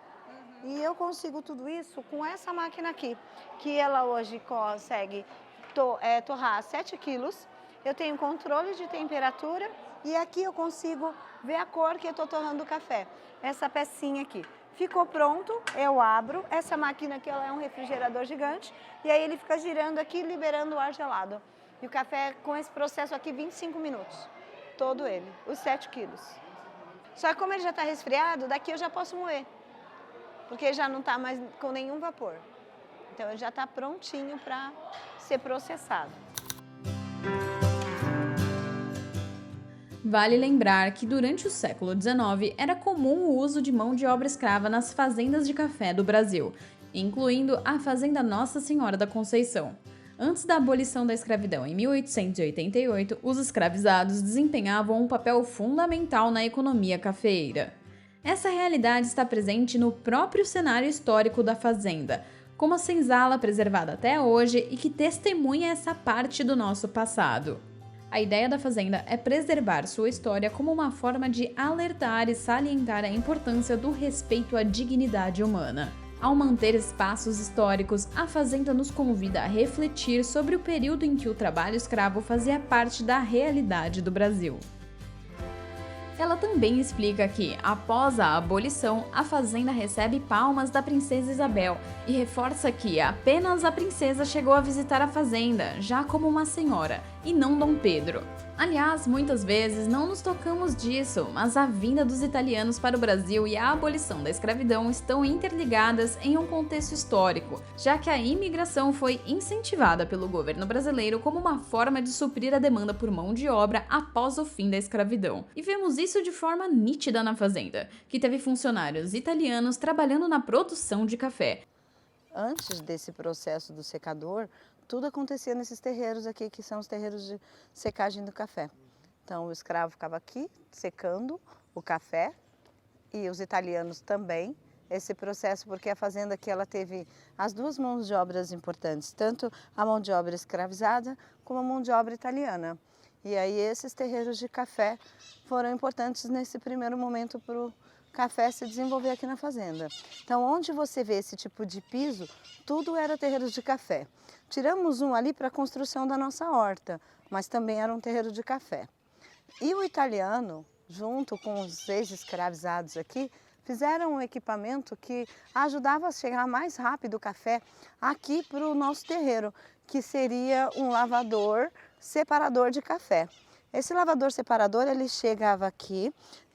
E eu consigo tudo isso com essa máquina aqui, que ela hoje consegue torrar 7 quilos. Eu tenho controle de temperatura e aqui eu consigo ver a cor que eu estou torrando o café. Essa pecinha aqui. Ficou pronto, eu abro. Essa máquina aqui ela é um refrigerador gigante e aí ele fica girando aqui, liberando o ar gelado. E o café com esse processo aqui, 25 minutos. Todo ele, os 7 quilos. Só que como ele já está resfriado, daqui eu já posso moer. Porque já não está mais com nenhum vapor. Então ele já está prontinho para ser processado. Vale lembrar que durante o século XIX era comum o uso de mão de obra escrava nas fazendas de café do Brasil, incluindo a Fazenda Nossa Senhora da Conceição. Antes da abolição da escravidão em 1888, os escravizados desempenhavam um papel fundamental na economia cafeeira. Essa realidade está presente no próprio cenário histórico da fazenda, como a senzala preservada até hoje e que testemunha essa parte do nosso passado. A ideia da fazenda é preservar sua história como uma forma de alertar e salientar a importância do respeito à dignidade humana. Ao manter espaços históricos, a fazenda nos convida a refletir sobre o período em que o trabalho escravo fazia parte da realidade do Brasil. Ela também explica que, após a abolição, a fazenda recebe palmas da princesa Isabel e reforça que apenas a princesa chegou a visitar a fazenda, já como uma senhora, e não Dom Pedro. Aliás, muitas vezes não nos tocamos disso, mas a vinda dos italianos para o Brasil e a abolição da escravidão estão interligadas em um contexto histórico, já que a imigração foi incentivada pelo governo brasileiro como uma forma de suprir a demanda por mão de obra após o fim da escravidão. E vemos isso de forma nítida na fazenda, que teve funcionários italianos trabalhando na produção de café. Antes desse processo do secador, tudo acontecia nesses terreiros aqui, que são os terreiros de secagem do café. Então o escravo ficava aqui secando o café e os italianos também. Esse processo, porque a fazenda aqui ela teve as duas mãos de obras importantes, tanto a mão de obra escravizada como a mão de obra italiana. E aí esses terreiros de café foram importantes nesse primeiro momento para o café se desenvolver aqui na fazenda. Então onde você vê esse tipo de piso, tudo era terreiros de café. Tiramos um ali para a construção da nossa horta, mas também era um terreiro de café. E o italiano, junto com os ex-escravizados aqui, fizeram um equipamento que ajudava a chegar mais rápido o café aqui para o nosso terreiro, que seria um lavador separador de café. Esse lavador separador, ele chegava aqui,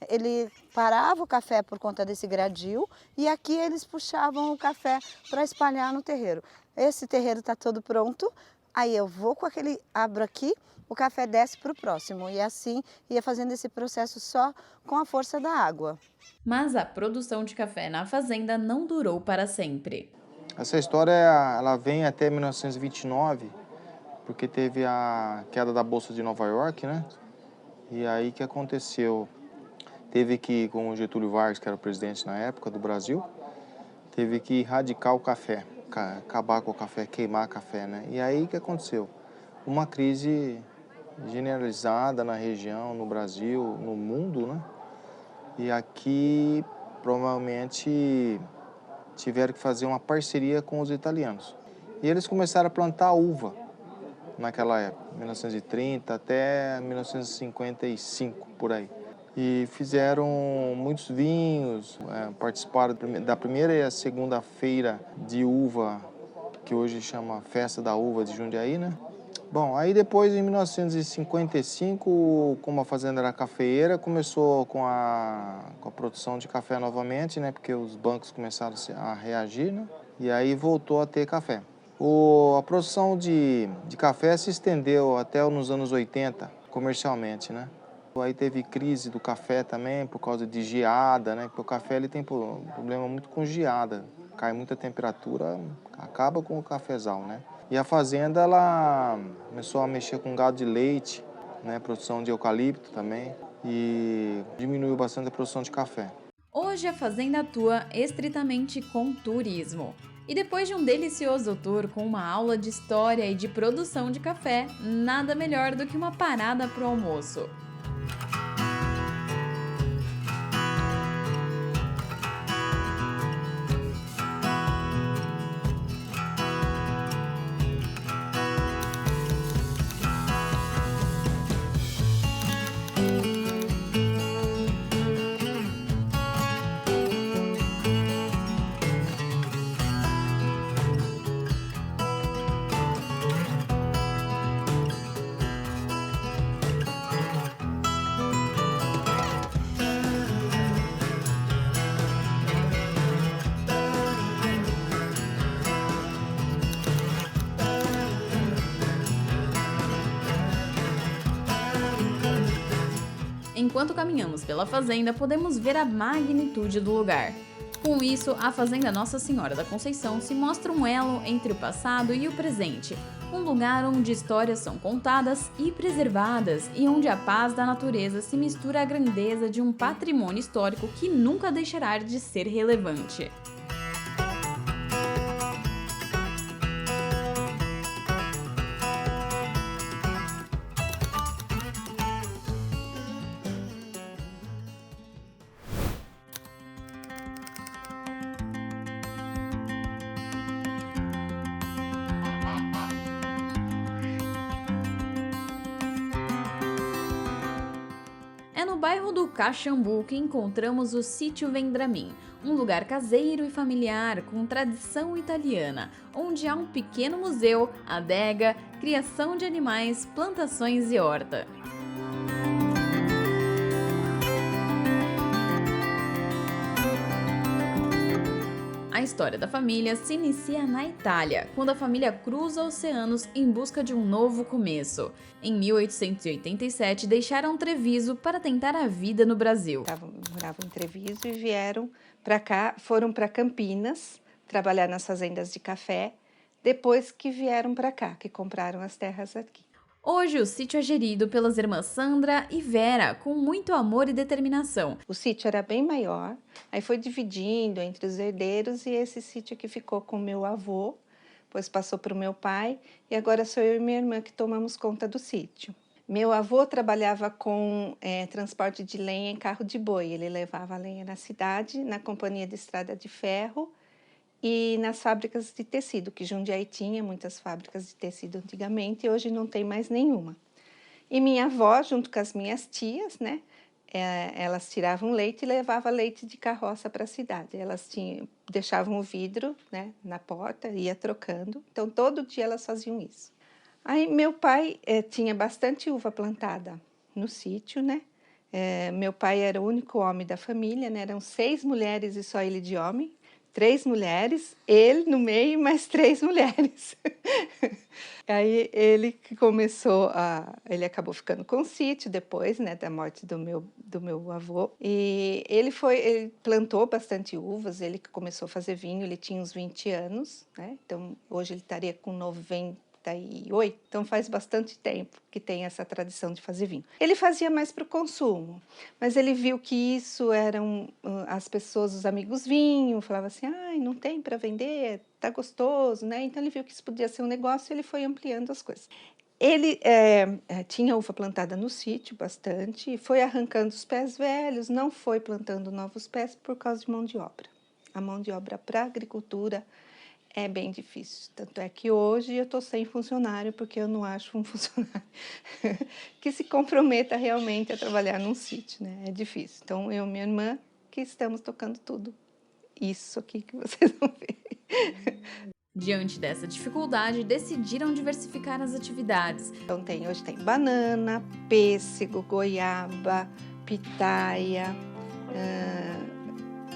ele parava o café por conta desse gradil e aqui eles puxavam o café para espalhar no terreiro. Esse terreiro está todo pronto, aí eu vou com aquele, abro aqui, o café desce para o próximo e assim ia fazendo esse processo só com a força da água. Mas a produção de café na fazenda não durou para sempre. Essa história ela vem até 1929, porque teve a queda da Bolsa de Nova York, né? E aí que aconteceu? Teve que, com o Getúlio Vargas, que era o presidente na época do Brasil, teve que erradicar o café, acabar com o café, queimar café, né? E aí que aconteceu? Uma crise generalizada na região, no Brasil, no mundo, né? E aqui, provavelmente, tiveram que fazer uma parceria com os italianos. E eles começaram a plantar uva naquela época, 1930 até 1955, por aí. E fizeram muitos vinhos, participaram da primeira e a segunda feira de uva, que hoje chama Festa da Uva de Jundiaí, né? Bom, aí depois, em 1955, como a fazenda era cafeeira, começou com a produção de café novamente, né? Porque os bancos começaram a reagir, né? E aí voltou a ter café. A produção de café se estendeu até nos anos 80, comercialmente, né? Aí teve crise do café também, por causa de geada, né? Porque o café ele tem problema muito com geada. Cai muita temperatura, acaba com o cafezal, né? E a fazenda, ela começou a mexer com gado de leite, né? Produção de eucalipto também. E diminuiu bastante a produção de café. Hoje a fazenda atua estritamente com turismo. E depois de um delicioso tour com uma aula de história e de produção de café, nada melhor do que uma parada para o almoço. enquanto caminhamos pela fazenda, podemos ver a magnitude do lugar. Com isso, a Fazenda Nossa Senhora da Conceição se mostra um elo entre o passado e o presente, um lugar onde histórias são contadas e preservadas e onde a paz da natureza se mistura à grandeza de um patrimônio histórico que nunca deixará de ser relevante. É no bairro do Caxambu que encontramos o Sítio Vendramin, um lugar caseiro e familiar com tradição italiana, onde há um pequeno museu, adega, criação de animais, plantações e horta. A história da família se inicia na Itália, quando a família cruza oceanos em busca de um novo começo. Em 1887, deixaram Treviso para tentar a vida no Brasil. Moravam em Treviso e vieram para cá, foram para Campinas, trabalhar nas fazendas de café, depois que vieram para cá, que compraram as terras aqui. Hoje o sítio é gerido pelas irmãs Sandra e Vera, com muito amor e determinação. O sítio era bem maior, aí foi dividindo entre os herdeiros e esse sítio aqui ficou com meu avô, depois passou para o meu pai e agora sou eu e minha irmã que tomamos conta do sítio. Meu avô trabalhava com transporte de lenha em carro de boi, ele levava a lenha na cidade, na companhia de estrada de ferro e nas fábricas de tecido, que Jundiaí tinha muitas fábricas de tecido antigamente e hoje não tem mais nenhuma. E minha avó, junto com as minhas tias, né, elas tiravam leite e levavam leite de carroça para a cidade. Elas deixavam o vidro, né, na porta, ia trocando. Então, todo dia elas faziam isso. Aí, meu pai tinha bastante uva plantada no sítio, né? Meu pai era o único homem da família, né? Eram 6 mulheres e só ele de homem. 3 mulheres, ele no meio, mais 3 mulheres. Aí ele ele acabou ficando com o sítio depois, né, da morte do meu avô. E ele plantou bastante uvas, ele que começou a fazer vinho, ele tinha uns 20 anos, né? Então hoje ele estaria com 98, então faz bastante tempo que tem essa tradição de fazer vinho. Ele fazia mais para o consumo, mas ele viu que isso eram as pessoas, os amigos vinham, falavam assim, não tem para vender, tá gostoso, né? Então ele viu que isso podia ser um negócio e ele foi ampliando as coisas. Ele tinha uva plantada no sítio bastante, foi arrancando os pés velhos, não foi plantando novos pés por causa de mão de obra. A mão de obra para a agricultura é bem difícil, tanto é que hoje eu estou sem funcionário, porque eu não acho um funcionário que se comprometa realmente a trabalhar num sítio, né? É difícil. Então, eu e minha irmã que estamos tocando tudo isso aqui que vocês vão ver. Diante dessa dificuldade, decidiram diversificar as atividades. Então, hoje tem banana, pêssego, goiaba, pitaia.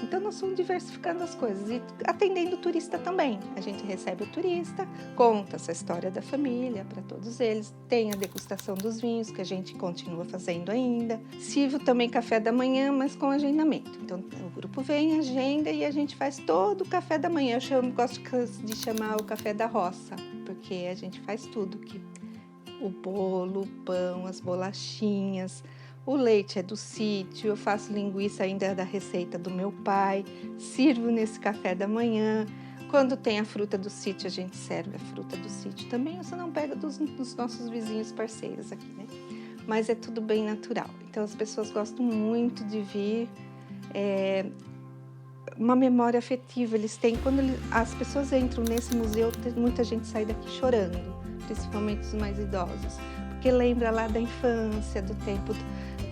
Então, nós estamos diversificando as coisas e atendendo o turista também. A gente recebe o turista, conta essa história da família para todos eles. Tem a degustação dos vinhos, que a gente continua fazendo ainda. Sirvo também café da manhã, mas com agendamento. Então, o grupo vem, agenda e a gente faz todo o café da manhã. Eu gosto de chamar o café da roça, porque a gente faz tudo aqui. O bolo, o pão, as bolachinhas. O leite é do sítio, eu faço linguiça ainda da receita do meu pai, sirvo nesse café da manhã. Quando tem a fruta do sítio, a gente serve a fruta do sítio também, você não pega dos nossos vizinhos parceiros aqui, né? Mas é tudo bem natural. Então as pessoas gostam muito de vir, uma memória afetiva eles têm. Quando as pessoas entram nesse museu, muita gente sai daqui chorando, principalmente os mais idosos, porque lembra lá da infância, do tempo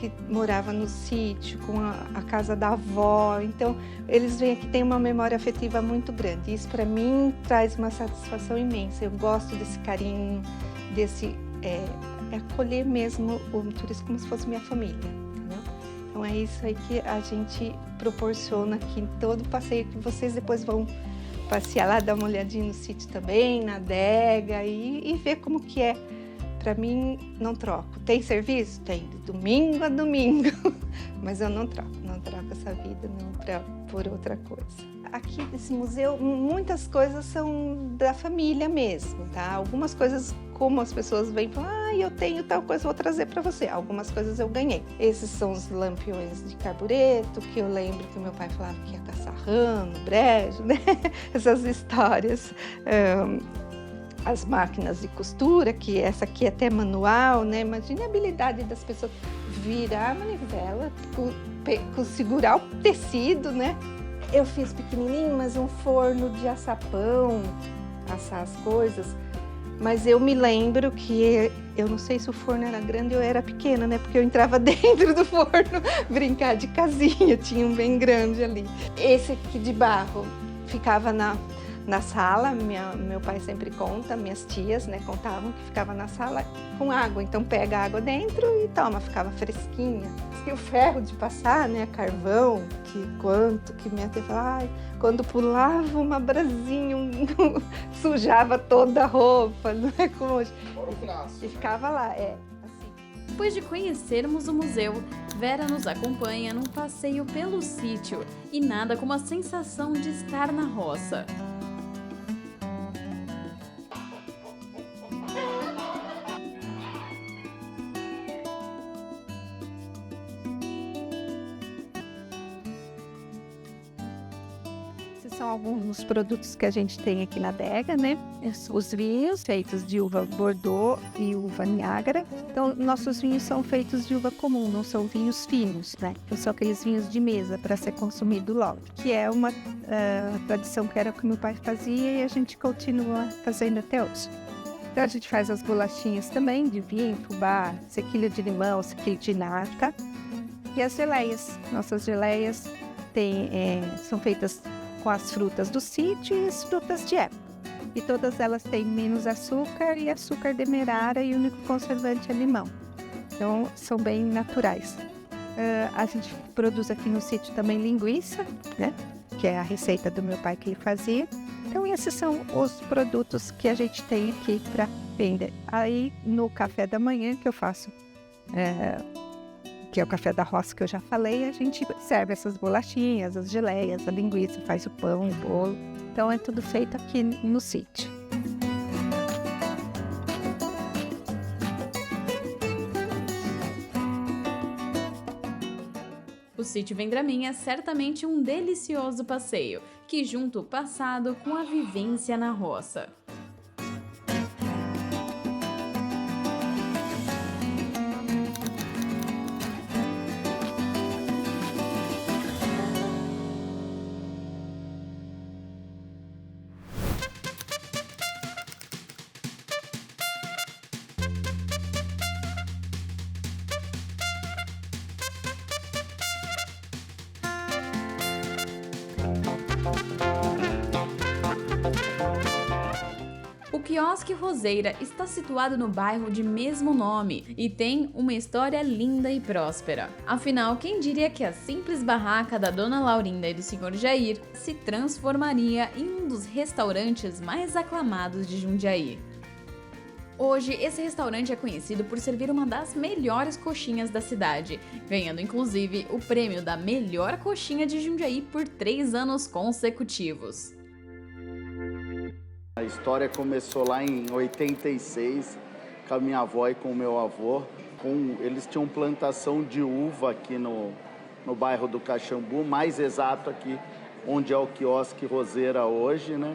que morava no sítio, com a casa da avó. Então, eles vêm aqui, tem uma memória afetiva muito grande. Isso, para mim, traz uma satisfação imensa. Eu gosto desse carinho, desse acolher mesmo o turista como se fosse minha família. Entendeu? Então, é isso aí que a gente proporciona aqui em todo o passeio, que vocês depois vão passear lá, dar uma olhadinha no sítio também, na adega e ver como que é Para mim, não troco. Tem serviço? Tem, de domingo a domingo. Mas eu não troco essa vida por outra coisa. Aqui nesse museu, muitas coisas são da família mesmo, tá? Algumas coisas, como as pessoas vêm e falam, eu tenho tal coisa, vou trazer para você. Algumas coisas eu ganhei. Esses são os lampiões de carbureto, que eu lembro que meu pai falava que ia caçar rã no brejo, né? Essas histórias. As máquinas de costura, que essa aqui é até manual, né? Imagine a habilidade das pessoas virar a manivela, segurar o tecido, né? Eu fiz pequenininho, mas um forno de assar pão, assar as coisas. Mas eu me lembro que, eu não sei se o forno era grande ou era pequeno, né? Porque eu entrava dentro do forno brincar de casinha, tinha um bem grande ali. Esse aqui de barro ficava na sala, meu pai sempre conta, minhas tias, né, contavam que ficava na sala com água. Então pega a água dentro e toma, ficava fresquinha. E o ferro de passar, né, carvão, que minha tia falava, quando pulava uma brasinha, sujava toda a roupa, não é como hoje. E ficava lá, assim. Depois de conhecermos o museu, Vera nos acompanha num passeio pelo sítio e nada como a sensação de estar na roça. São alguns dos produtos que a gente tem aqui na adega, né? Os vinhos feitos de uva Bordeaux e uva Niágara. Então, nossos vinhos são feitos de uva comum, não são vinhos finos, né? Então, são aqueles vinhos de mesa para ser consumido logo, que é uma tradição que era o que meu pai fazia e a gente continua fazendo até hoje. Então, a gente faz as bolachinhas também de vinho, fubá, sequilho de limão, sequilho de nata. E as geleias. Nossas geleias são feitas com as frutas do sítio e as frutas de época. E todas elas têm menos açúcar e açúcar demerara e o único conservante é limão. Então, são bem naturais. A gente produz aqui no sítio também linguiça, né? Que é a receita do meu pai que ele fazia. Então, esses são os produtos que a gente tem aqui para vender. Aí, no café da manhã que eu faço, que é o café da roça que eu já falei, a gente serve essas bolachinhas, as geleias, a linguiça, faz o pão, o bolo. Então é tudo feito aqui no sítio. O sítio Vendramin é certamente um delicioso passeio, que junta o passado com a vivência na roça. O Quiosque Roseira está situado no bairro de mesmo nome e tem uma história linda e próspera. Afinal, quem diria que a simples barraca da Dona Laurinda e do Sr. Jair se transformaria em um dos restaurantes mais aclamados de Jundiaí? Hoje, esse restaurante é conhecido por servir uma das melhores coxinhas da cidade, ganhando inclusive o prêmio da melhor coxinha de Jundiaí por 3 anos consecutivos. A história começou lá em 86, com a minha avó e com o meu avô. Eles tinham plantação de uva aqui no bairro do Caxambu, mais exato aqui, onde é o Quiosque Roseira hoje, né?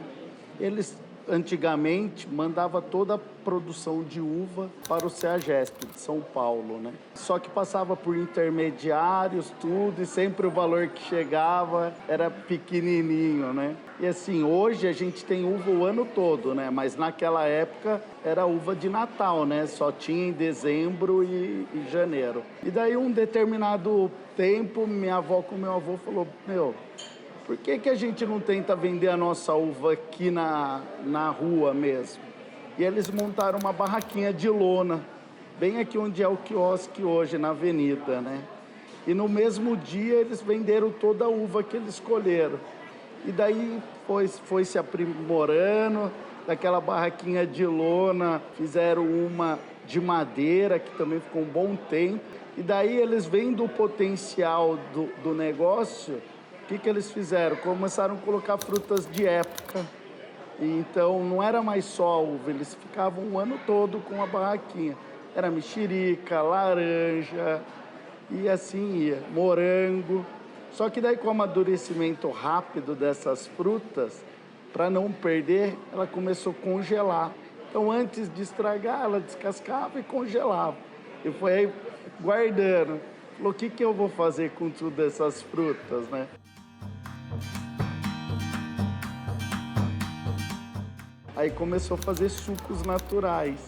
Eles, antigamente, mandavam toda a produção de uva para o CEAGESP de São Paulo, né? Só que passava por intermediários, tudo, e sempre o valor que chegava era pequenininho, né? E assim, hoje a gente tem uva o ano todo, né? Mas naquela época era uva de Natal, né? Só tinha em dezembro e janeiro. E daí, um determinado tempo, minha avó com meu avô falou, por que a gente não tenta vender a nossa uva aqui na rua mesmo? E eles montaram uma barraquinha de lona, bem aqui onde é o quiosque hoje, na avenida, né? E no mesmo dia eles venderam toda a uva que eles escolheram. E daí foi se aprimorando, daquela barraquinha de lona, fizeram uma de madeira, que também ficou um bom tempo. E daí eles vendo o potencial do negócio, o que eles fizeram? Começaram a colocar frutas de época. E então não era mais só uva, eles ficavam o ano todo com a barraquinha. Era mexerica, laranja e assim ia, morango. Só que daí com o amadurecimento rápido dessas frutas, para não perder, ela começou a congelar. Então antes de estragar, ela descascava e congelava. E foi aí guardando. Falou, o que eu vou fazer com todas essas frutas, né? Aí começou a fazer sucos naturais.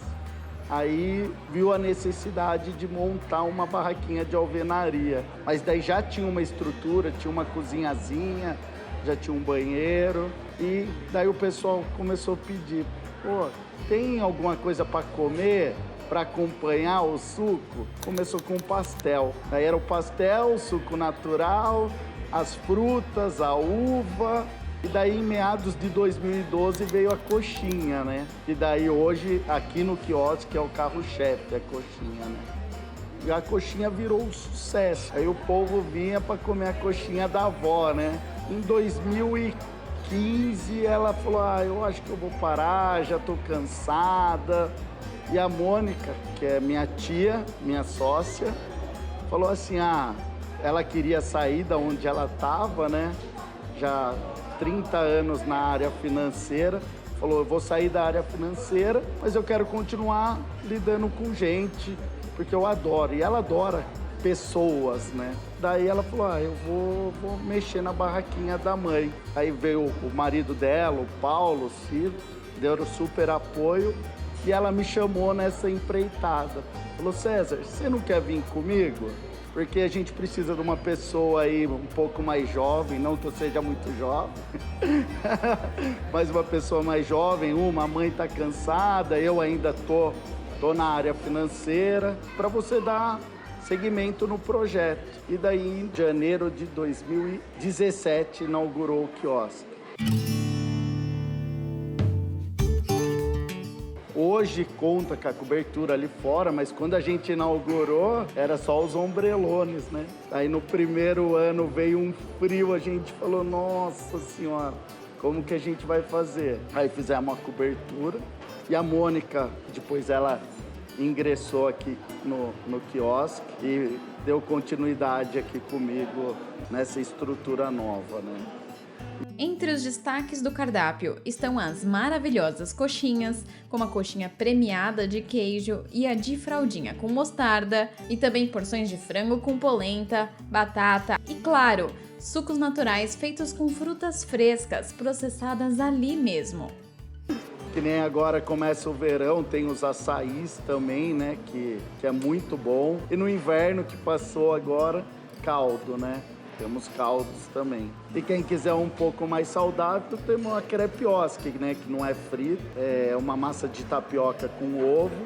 Aí viu a necessidade de montar uma barraquinha de alvenaria. Mas daí já tinha uma estrutura, tinha uma cozinhazinha, já tinha um banheiro. E daí o pessoal começou a pedir, pô, tem alguma coisa para comer, para acompanhar o suco? Começou com pastel. Daí era o pastel, o suco natural, as frutas, a uva. E daí, em meados de 2012, veio a coxinha, né? E daí, hoje, aqui no quiosque, é o carro-chefe, a coxinha, né? E a coxinha virou um sucesso. Aí o povo vinha para comer a coxinha da avó, né? Em 2015, ela falou, eu acho que eu vou parar, já tô cansada. E a Mônica, que é minha tia, minha sócia, falou assim, ela queria sair da onde ela estava, né? Já 30 anos na área financeira, falou, eu vou sair da área financeira, mas eu quero continuar lidando com gente, porque eu adoro, e ela adora pessoas, né? Daí ela falou, eu vou mexer na barraquinha da mãe. Aí veio o marido dela, o Paulo, o Ciro, deram super apoio, e ela me chamou nessa empreitada. Falou, César, você não quer vir comigo? Porque a gente precisa de uma pessoa aí um pouco mais jovem, não que eu seja muito jovem, mas uma pessoa mais jovem, a mãe está cansada, eu ainda tô na área financeira, para você dar seguimento no projeto. E daí, em janeiro de 2017, inaugurou o quiosque. Hoje conta com a cobertura ali fora, mas quando a gente inaugurou, era só os ombrelones, né? Aí no primeiro ano veio um frio, a gente falou, nossa senhora, como que a gente vai fazer? Aí fizemos uma cobertura e a Mônica, depois ela ingressou aqui no quiosque e deu continuidade aqui comigo nessa estrutura nova, né? Entre os destaques do cardápio estão as maravilhosas coxinhas, como a coxinha premiada de queijo e a de fraldinha com mostarda, e também porções de frango com polenta, batata e, claro, sucos naturais feitos com frutas frescas, processadas ali mesmo. Que nem agora começa o verão, tem os açaís também, né, que é muito bom. E no inverno que passou agora, caldo, né? Temos caldos também. E quem quiser um pouco mais saudável, temos uma crepiosque, né? Que não é frita, é uma massa de tapioca com ovo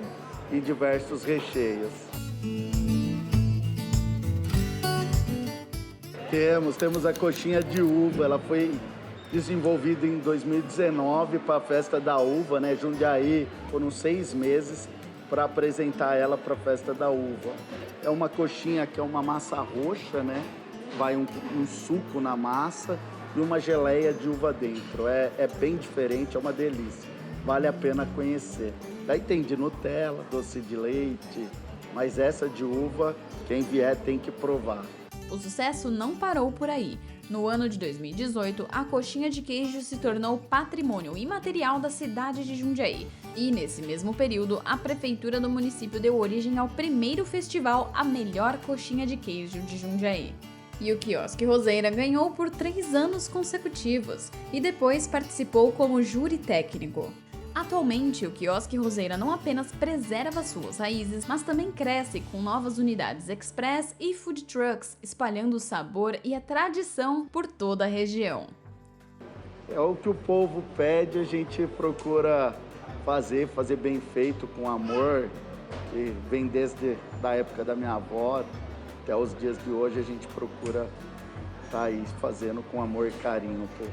e diversos recheios. Temos a coxinha de uva, ela foi desenvolvida em 2019 para a Festa da Uva, né? Jundiaí, foram 6 meses para apresentar ela para a Festa da Uva. É uma coxinha que é uma massa roxa, né? Vai um suco na massa e uma geleia de uva dentro. É bem diferente, é uma delícia. Vale a pena conhecer. Daí tem de Nutella, doce de leite, mas essa de uva, quem vier tem que provar. O sucesso não parou por aí. No ano de 2018, a coxinha de queijo se tornou patrimônio imaterial da cidade de Jundiaí. E nesse mesmo período, a prefeitura do município deu origem ao primeiro festival A Melhor Coxinha de Queijo de Jundiaí. E o Quiosque Roseira ganhou por 3 anos consecutivos e depois participou como júri técnico. Atualmente, o Quiosque Roseira não apenas preserva suas raízes, mas também cresce com novas unidades express e food trucks, espalhando o sabor e a tradição por toda a região. É o que o povo pede, a gente procura fazer bem feito, com amor, e vem desde a época da minha avó. Até os dias de hoje a gente procura estar aí fazendo com amor e carinho, pô.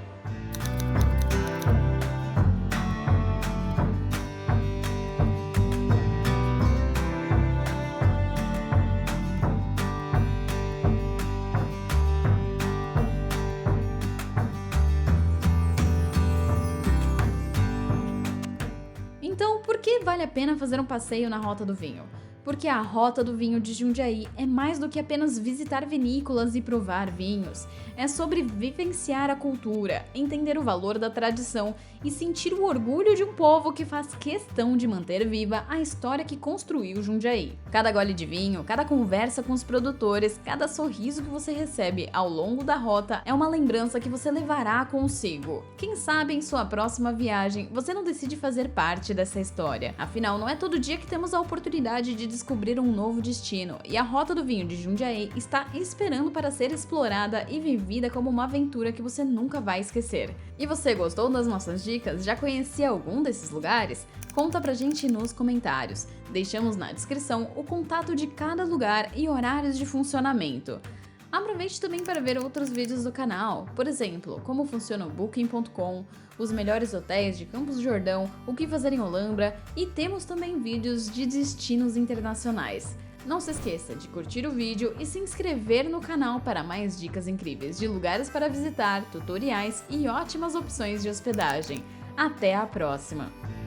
que vale a pena fazer um passeio na Rota do Vinho? Porque a Rota do Vinho de Jundiaí é mais do que apenas visitar vinícolas e provar vinhos. É sobre vivenciar a cultura, entender o valor da tradição e sentir o orgulho de um povo que faz questão de manter viva a história que construiu Jundiaí. Cada gole de vinho, cada conversa com os produtores, cada sorriso que você recebe ao longo da rota é uma lembrança que você levará consigo. Quem sabe em sua próxima viagem você não decide fazer parte dessa história. Afinal, não é todo dia que temos a oportunidade de descobrir um novo destino, e a Rota do Vinho de Jundiaí está esperando para ser explorada e vivida como uma aventura que você nunca vai esquecer. E você gostou das nossas dicas? Já conhecia algum desses lugares? Conta pra gente nos comentários. Deixamos na descrição o contato de cada lugar e horários de funcionamento. Aproveite também para ver outros vídeos do canal, por exemplo, como funciona o Booking.com, os melhores hotéis de Campos do Jordão, o que fazer em Olambra, e temos também vídeos de destinos internacionais. Não se esqueça de curtir o vídeo e se inscrever no canal para mais dicas incríveis de lugares para visitar, tutoriais e ótimas opções de hospedagem. Até a próxima!